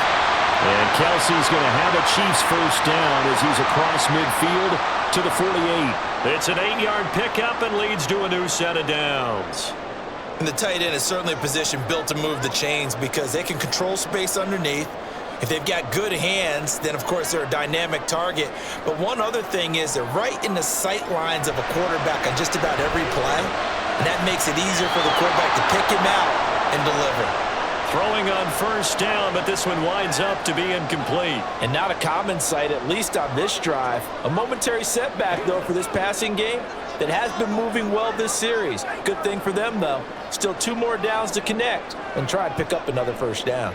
And Kelsey's going to have a Chiefs 1st down as he's across midfield to the 48. It's an 8-yard pickup and leads to a new set of downs. And the tight end is certainly a position built to move the chains because they can control space underneath. If they've got good hands, then of course they're a dynamic target. But one other thing is they're right in the sight lines of a quarterback on just about every play. And that makes it easier for the quarterback to pick him out and deliver. Throwing on first down, but this one winds up to be incomplete. And not a common sight, at least on this drive. A momentary setback, though, for this passing game that has been moving well this series. Good thing for them, though. Still 2 more downs to connect and try and pick up another first down.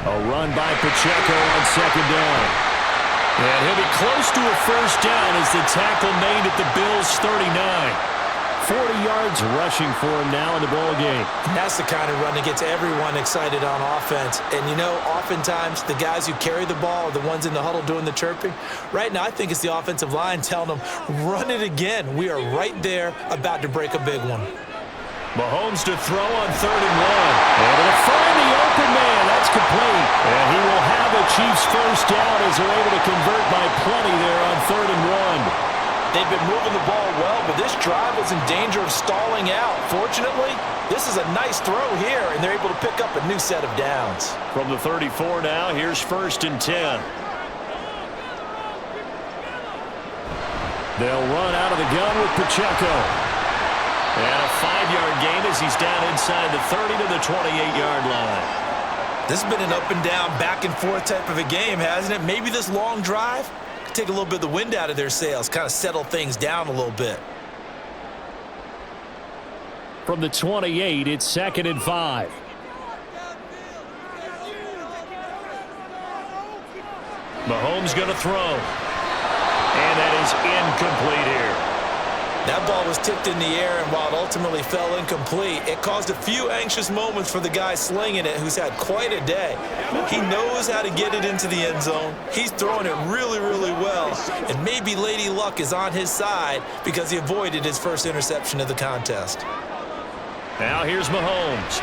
A run by Pacheco on second down. And he'll be close to a first down as the tackle made at the Bills' 39. 40 yards rushing for him now in the ball game. And that's the kind of run that gets everyone excited on offense. And, you know, oftentimes the guys who carry the ball are the ones in the huddle doing the chirping. Right now, I think it's the offensive line telling them, run it again. We are right there about to break a big one. Mahomes to throw on 3rd and 1. And to find the open man. That's complete. And he will have a Chiefs first down as they're able to convert by plenty there on 3rd and 1. They've been moving the ball well, but this drive was in danger of stalling out. Fortunately, this is a nice throw here, and they're able to pick up a new set of downs. From the 34 now, here's 1st and 10. They'll run out of the gun with Pacheco. And a 5-yard gain as he's down inside the 30 to the 28-yard line. This has been an up and down, back and forth type of a game, hasn't it? Maybe this long drive could take a little bit of the wind out of their sails, kind of settle things down a little bit. From the 28, it's 2nd and 5. Mahomes going to throw. And that is incomplete here. That ball was tipped in the air, and while it ultimately fell incomplete, it caused a few anxious moments for the guy slinging it, who's had quite a day. He knows how to get it into the end zone. He's throwing it really, really well, and maybe Lady Luck is on his side because he avoided his first interception of the contest. Now here's Mahomes.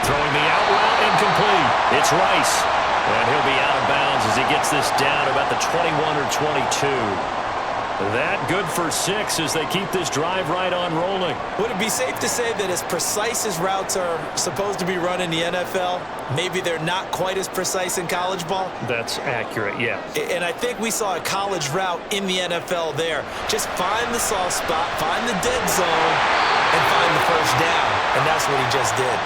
Throwing the out route incomplete. It's Rice. And he'll be out of bounds as he gets this down about the 21 or 22. That good for 6 as they keep this drive right on rolling. Would it be safe to say that as precise as routes are supposed to be run in the NFL, maybe they're not quite as precise in college ball? That's accurate, yes. And I think we saw a college route in the NFL there. Just find the soft spot, find the dead zone, and find the first down. And that's what he just did.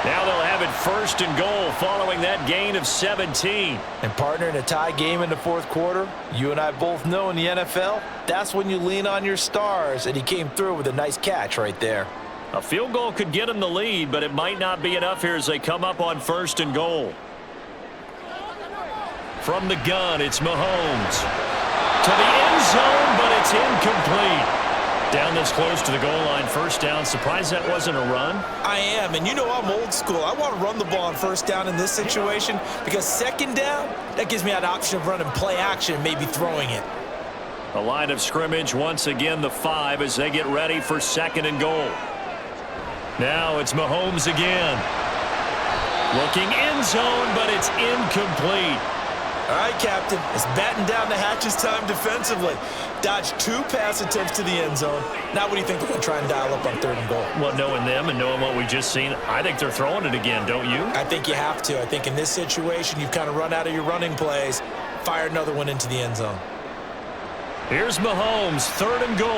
Now they'll have it 1st and goal following that gain of 17. And partner, in a tie game in the 4th quarter, you and I both know in the NFL, that's when you lean on your stars, and he came through with a nice catch right there. A field goal could get him the lead, but it might not be enough here as they come up on 1st and goal. From the gun, it's Mahomes. To the end zone, but it's incomplete. Down this close to the goal line, first down. Surprised that wasn't a run? I am, and you know I'm old school. I want to run the ball on first down in this situation because second down, that gives me that option of running play action, maybe throwing it. The line of scrimmage, once again, the 5 as they get ready for 2nd and goal. Now it's Mahomes again. Looking end zone, but it's incomplete. All right, Captain, it's batten down the hatches time defensively. Dodged 2 pass attempts to the end zone. Now what do you think they're going to try and dial up on 3rd and goal? Well, knowing them and knowing what we've just seen, I think they're throwing it again, don't you? I think you have to. I think in this situation, you've kind of run out of your running plays. Fire another one into the end zone. Here's Mahomes, 3rd and goal.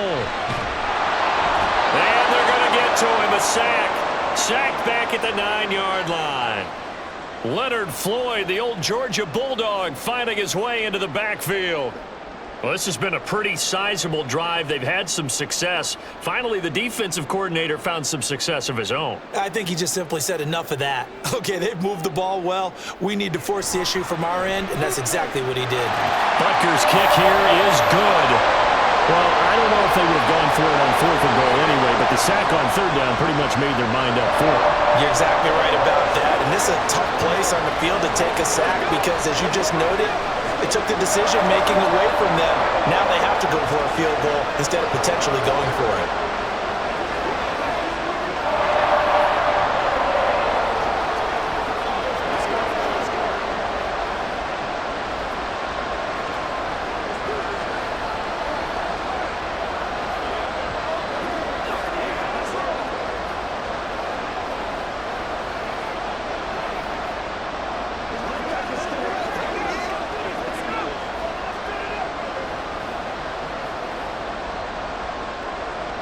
And they're going to get to him, a sack. Sacked back at the 9-yard line. Leonard Floyd, the old Georgia Bulldog, finding his way into the backfield. Well, this has been a pretty sizable drive. They've had some success. Finally, the defensive coordinator found some success of his own. I think he just simply said enough of that. Okay, they've moved the ball well. We need to force the issue from our end, and that's exactly what he did. Butker's kick here is good. Well, I don't know if they would have gone for it on 4th and goal anyway, but the sack on 3rd down pretty much made their mind up for it. You're exactly right about that. And this is a tough place on the field to take a sack because, as you just noted, it took the decision-making away from them. Now they have to go for a field goal instead of potentially going for it.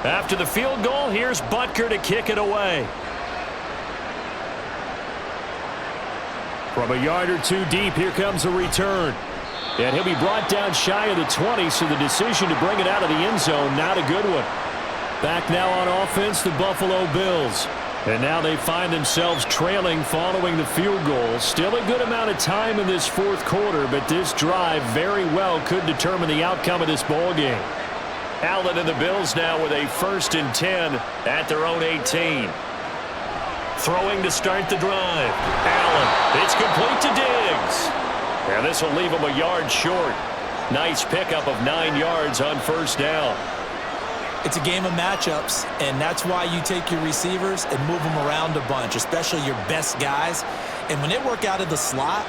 After the field goal, here's Butker to kick it away. From a yard or two deep, here comes a return. And he'll be brought down shy of the 20, so the decision to bring it out of the end zone, not a good one. Back now on offense, the Buffalo Bills. And now they find themselves trailing following the field goal. Still a good amount of time in this fourth quarter, but this drive very well could determine the outcome of this ball game. Allen and the Bills now with a 1st and 10 at their own 18. Throwing to start the drive. Allen, it's complete to Diggs. And this will leave him a yard short. Nice pickup of 9 yards on 1st down. It's a game of matchups, and that's why you take your receivers and move them around a bunch, especially your best guys. And when they work out of the slot,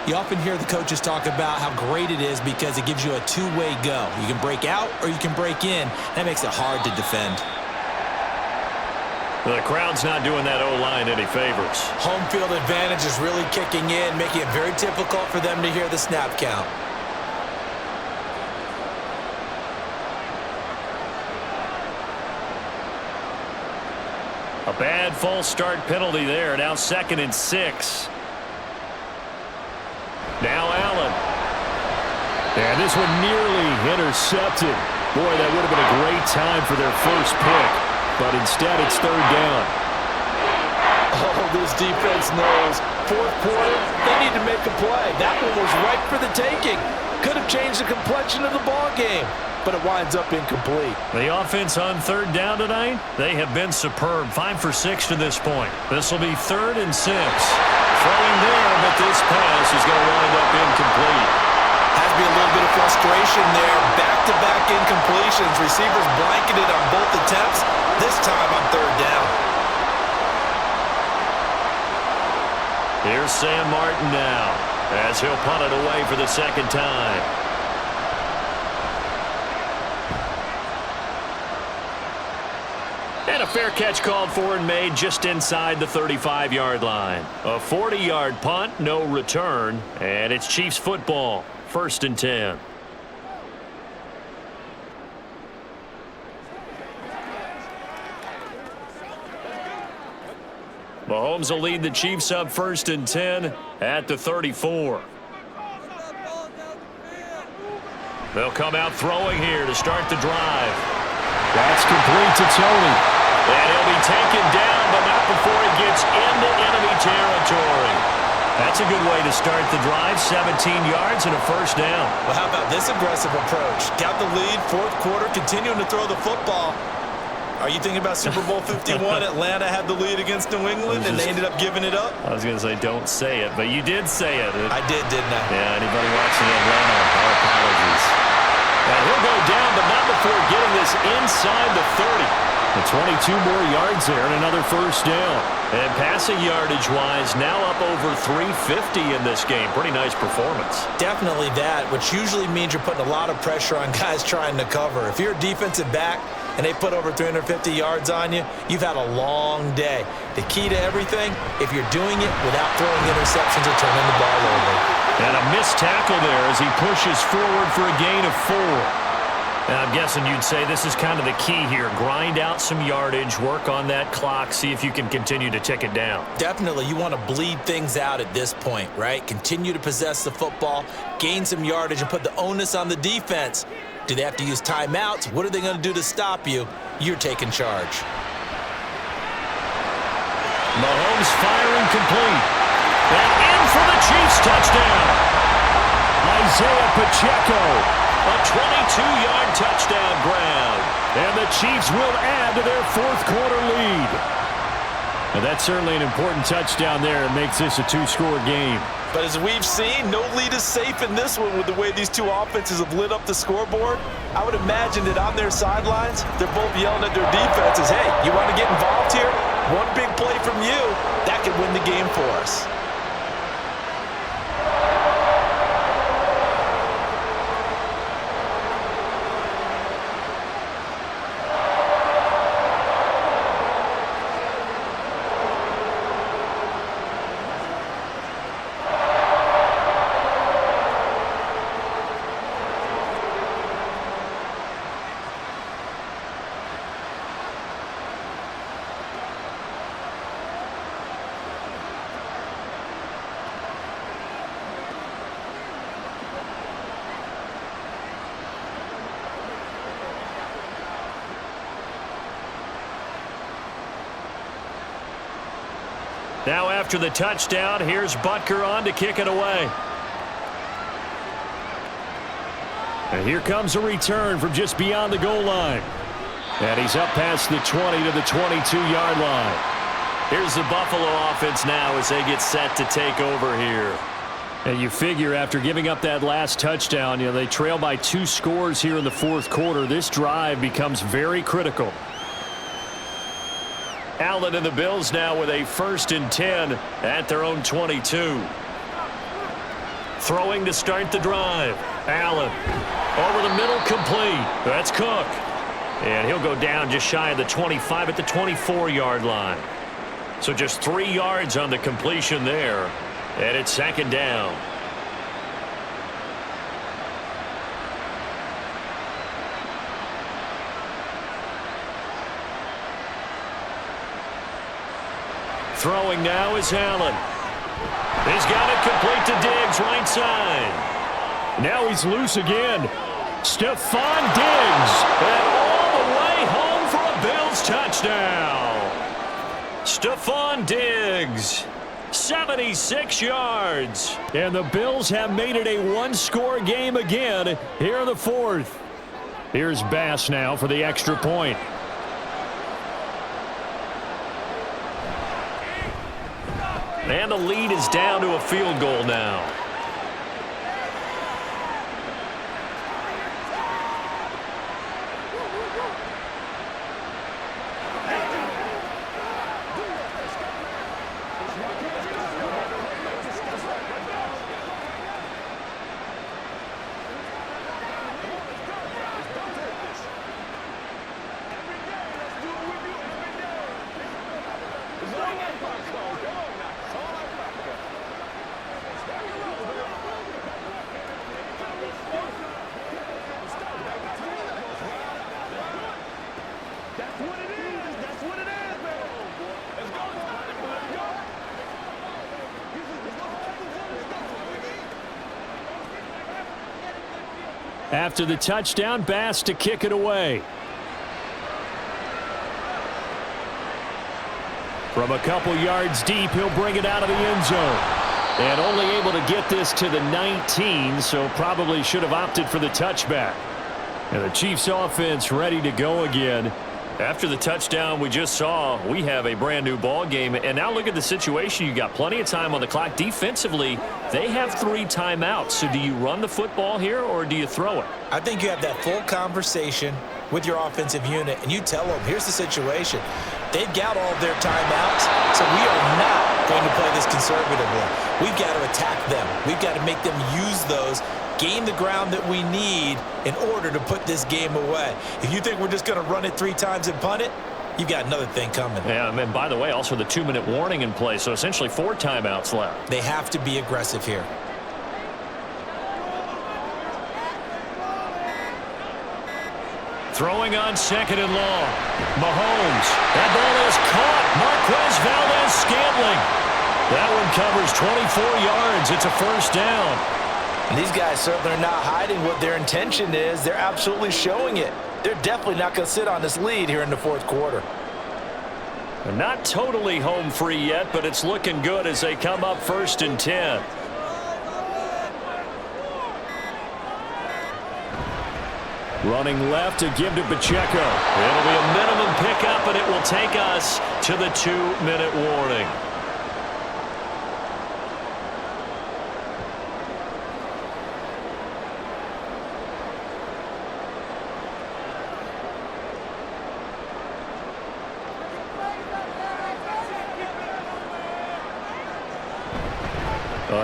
you often hear the coaches talk about how great it is because it gives you a two-way go. You can break out or you can break in. That makes it hard to defend. The crowd's not doing that O-line any favors. Home field advantage is really kicking in, making it very difficult for them to hear the snap count. A bad false start penalty there. Now 2nd and 6. Now Allen. And this one nearly intercepted. Boy, that would have been a great time for their first pick. But instead, it's 3rd down. Oh, this defense knows. Fourth quarter, they need to make a play. That one was ripe for the taking. Could have changed the complexion of the ball game, but it winds up incomplete. The offense on 3rd down tonight, they have been superb. 5 for 6 to this point. This will be 3rd and 6. Throwing there, but this pass is going to wind up incomplete. Has to be a little bit of frustration there. Back-to-back incompletions. Receivers blanketed on both attempts. This time on 3rd down. Here's Sam Martin now as he'll punt it away for the 2nd time. And a fair catch called for and made just inside the 35-yard line. A 40-yard punt, no return, and it's Chiefs football. 1st and 10. Mahomes will lead the Chiefs up 1st and 10 at the 34. They'll come out throwing here to start the drive. That's complete to Tony. And he'll be taken down, but not before he gets into enemy territory. That's a good way to start the drive. 17 yards and a 1st down. Well, how about this aggressive approach? Got the lead, 4th quarter, continuing to throw the football. Are you thinking about Super Bowl 51? Atlanta had the lead against New England, and they ended up giving it up? I was going to say don't say it, but you did say it. I did, didn't I? Yeah, anybody watching Atlanta, our apologies. And he'll go down, but not before getting this inside the 30. The 22 more yards there and another 1st down. And passing yardage-wise, now up over 350 in this game. Pretty nice performance. Definitely that, which usually means you're putting a lot of pressure on guys trying to cover. If you're a defensive back and they put over 350 yards on you, you've had a long day. The key to everything, if you're doing it without throwing interceptions or turning the ball over. And a missed tackle there as he pushes forward for a gain of 4. And I'm guessing you'd say this is kind of the key here. Grind out some yardage, work on that clock, see if you can continue to tick it down. Definitely, you want to bleed things out at this point, right? Continue to possess the football, gain some yardage, and put the onus on the defense. Do they have to use timeouts? What are they going to do to stop you? You're taking charge. Mahomes firing complete. And in for the Chiefs touchdown. Isaiah Pacheco. A 22-yard touchdown grab. And the Chiefs will add to their 4th quarter lead. And that's certainly an important touchdown there. It makes this a 2-score game. But as we've seen, no lead is safe in this one with the way these two offenses have lit up the scoreboard. I would imagine that on their sidelines, they're both yelling at their defenses, hey, you want to get involved here? One big play from you, that could win the game for us. Now after the touchdown, here's Butker on to kick it away. And here comes a return from just beyond the goal line. And he's up past the 20 to the 22-yard line. Here's the Buffalo offense now as they get set to take over here. And you figure after giving up that last touchdown, they trail by 2 scores here in the fourth quarter. This drive becomes very critical. Allen and the Bills now with a 1st and 10 at their own 22. Throwing to start the drive. Allen over the middle, complete. That's Cook. And he'll go down just shy of the 25 at the 24-yard line. So just 3 yards on the completion there. And it's 2nd down. Throwing now is Allen. He's got it complete to Diggs, right side. Now he's loose again. Stephon Diggs. And all the way home for a Bills touchdown. Stephon Diggs. 76 yards. And the Bills have made it a 1-score game again here in the fourth. Here's Bass now for the extra point. And the lead is down to a field goal now. After the touchdown, Bass to kick it away. From a couple yards deep, he'll bring it out of the end zone. And only able to get this to the 19, so probably should have opted for the touchback. And the Chiefs offense ready to go again. After the touchdown we just saw, we have a brand new ball game. And now look at the situation. You got plenty of time on the clock. Defensively, they have 3 timeouts. So do you run the football here or do you throw it? I think you have that full conversation with your offensive unit, and you tell them, here's the situation. They've got all of their timeouts, so we are not going to play this conservatively. We've got to attack them. We've got to make them use those, gain the ground that we need in order to put this game away. If you think we're just going to run it 3 times and punt it, you've got another thing coming. Yeah, and by the way, also the 2-minute warning in play, so essentially 4 timeouts left. They have to be aggressive here. Throwing on 2nd and long. Mahomes. That ball is caught. Marquez Valdes-Scantling. That one covers 24 yards. It's a 1st down. And these guys certainly are not hiding what their intention is. They're absolutely showing it. They're definitely not going to sit on this lead here in the fourth quarter. And not totally home free yet, but it's looking good as they come up 1st and 10. Running left to give to Pacheco. It'll be a minimum pickup, and it will take us to the 2-minute warning.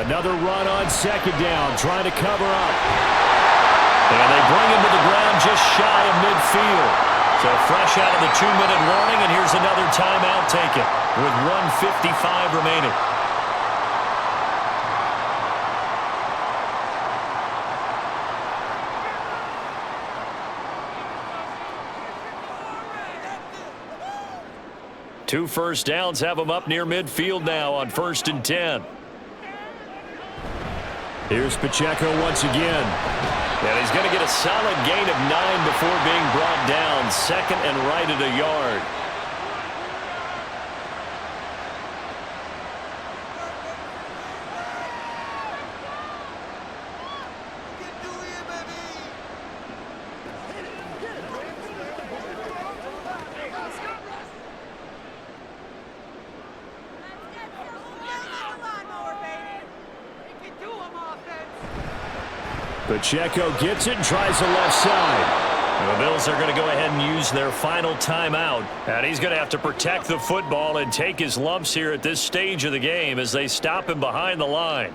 Another run on 2nd down, trying to cover up. And they bring him to the ground just shy of midfield. So fresh out of the 2-minute warning, and here's another timeout taken with 1:55 remaining. Two first downs have them up near midfield now on 1st and 10. Here's Pacheco once again. And he's going to get a solid gain of 9 before being brought down. 2nd and right at a yard. Pacheco gets it and tries the left side. And the Bills are going to go ahead and use their final timeout. And he's going to have to protect the football and take his lumps here at this stage of the game as they stop him behind the line.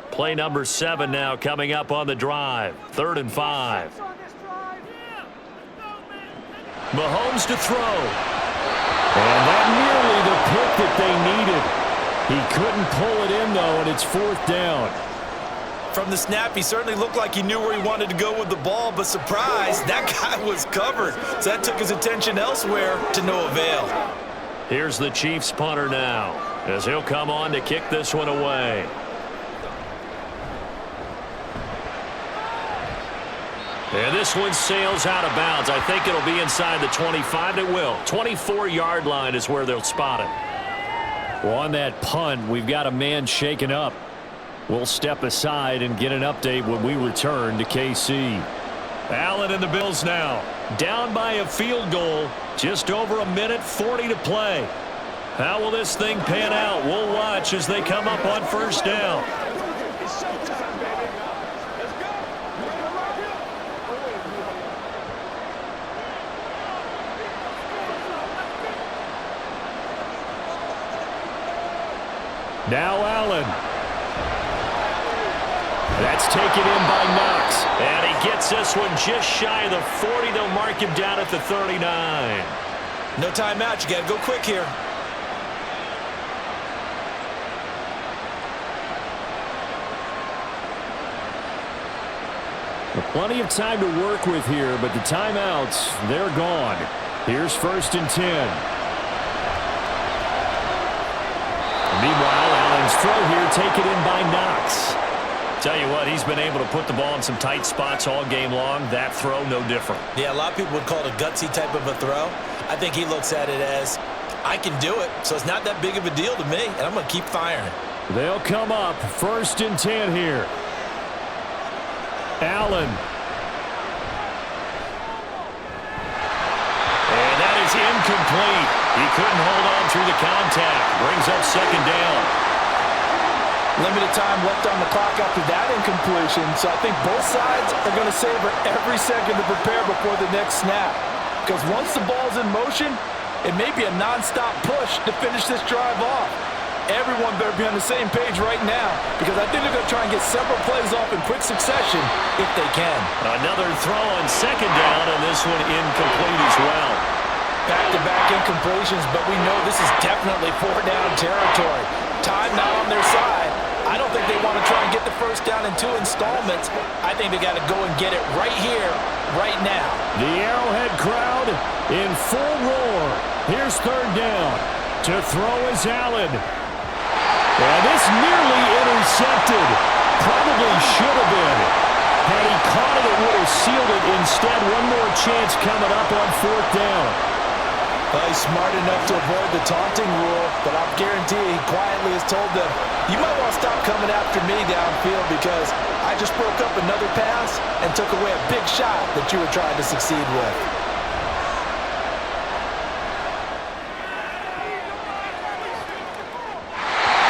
Play number 7 now coming up on the drive. 3rd and 5. Mahomes to throw. And that nearly the pick that they needed. He couldn't pull it in, though, and it's 4th down. From the snap, he certainly looked like he knew where he wanted to go with the ball, but surprise, that guy was covered. So that took his attention elsewhere to no avail. Here's the Chiefs punter now as he'll come on to kick this one away. And this one sails out of bounds. I think it'll be inside the 25. It will. 24-yard line is where they'll spot it. Well, on that punt, we've got a man shaken up. We'll step aside and get an update when we return to KC. Allen and the Bills now. Down by a field goal. Just over a minute, 40 to play. How will this thing pan out? We'll watch as they come up on 1st down. Now Allen. That's taken in by Knox. And he gets this one just shy of the 40. They'll mark him down at the 39. No timeout. You got to go quick here. Plenty of time to work with here, but the timeouts, they're gone. Here's 1st and 10. Meanwhile, Allen's throw here taken in by Knox. Tell you what, he's been able to put the ball in some tight spots all game long. That throw, no different. Yeah, a lot of people would call it a gutsy type of a throw. I think he looks at it as, I can do it, so it's not that big of a deal to me, and I'm going to keep firing. They'll come up 1st and 10 here. Allen. And that is incomplete. He couldn't hold on through the contact. Brings up 2nd down. Limited time left on the clock after that incompletion, so I think both sides are going to savor every second to prepare before the next snap. Because once the ball's in motion, it may be a non-stop push to finish this drive off. Everyone better be on the same page right now, because I think they're going to try and get several plays off in quick succession if they can. Another throw on 2nd down, and this one incomplete as well. Back-to-back incompletions, but we know this is definitely 4-down territory. Time now on their side. I don't think they want to try and get the 1st down in 2 installments. I think they got to go and get it right here, right now. The Arrowhead crowd in full roar. Here's 3rd down. To throw is Allen. And this nearly intercepted. Probably should have been. Had he caught it, it would have sealed it. Instead, one more chance coming up on 4th down. Well, he's smart enough to avoid the taunting rule, but I'll guarantee he quietly has told them, you might want to stop coming after me downfield because I just broke up another pass and took away a big shot that you were trying to succeed with.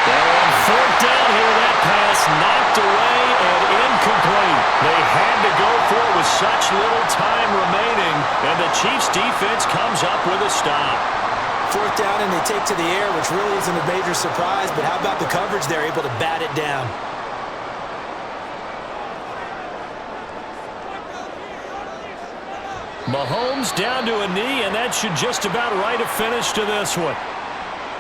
Well, on 4th down here, that pass knocked away and incomplete. They had to go for it with such little time remaining, and the Chiefs defense comes up with a stop. 4th down and they take to the air, which really isn't a major surprise, but how about the coverage? They're able to bat it down. Mahomes down to a knee, and that should just about write a finish to this one.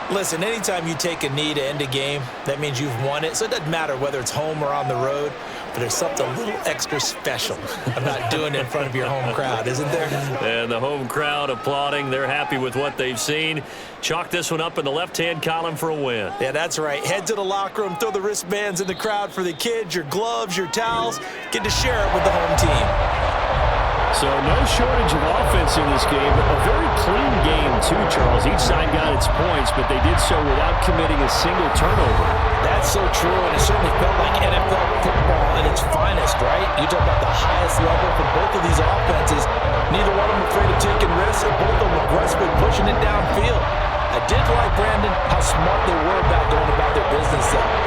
Listen, anytime you take a knee to end a game, that means you've won it. So it doesn't matter whether it's home or on the road, but there's something a little extra special about doing it in front of your home crowd, isn't there? And the home crowd applauding. They're happy with what they've seen. Chalk this one up in the left-hand column for a win. Yeah, that's right. Head to the locker room, throw the wristbands in the crowd for the kids, your gloves, your towels. Get to share it with the home team. So no shortage of offense in this game. A very clean game, too, Charles. Each side got its points, but they did so without committing a single turnover. That's so true, and it certainly felt like NFL football at its finest, right? You talk about the highest level for both of these offenses. Neither one of them afraid of taking risks, and both of them it downfield. I did like, Brandon, how smart they were about going about their business, though.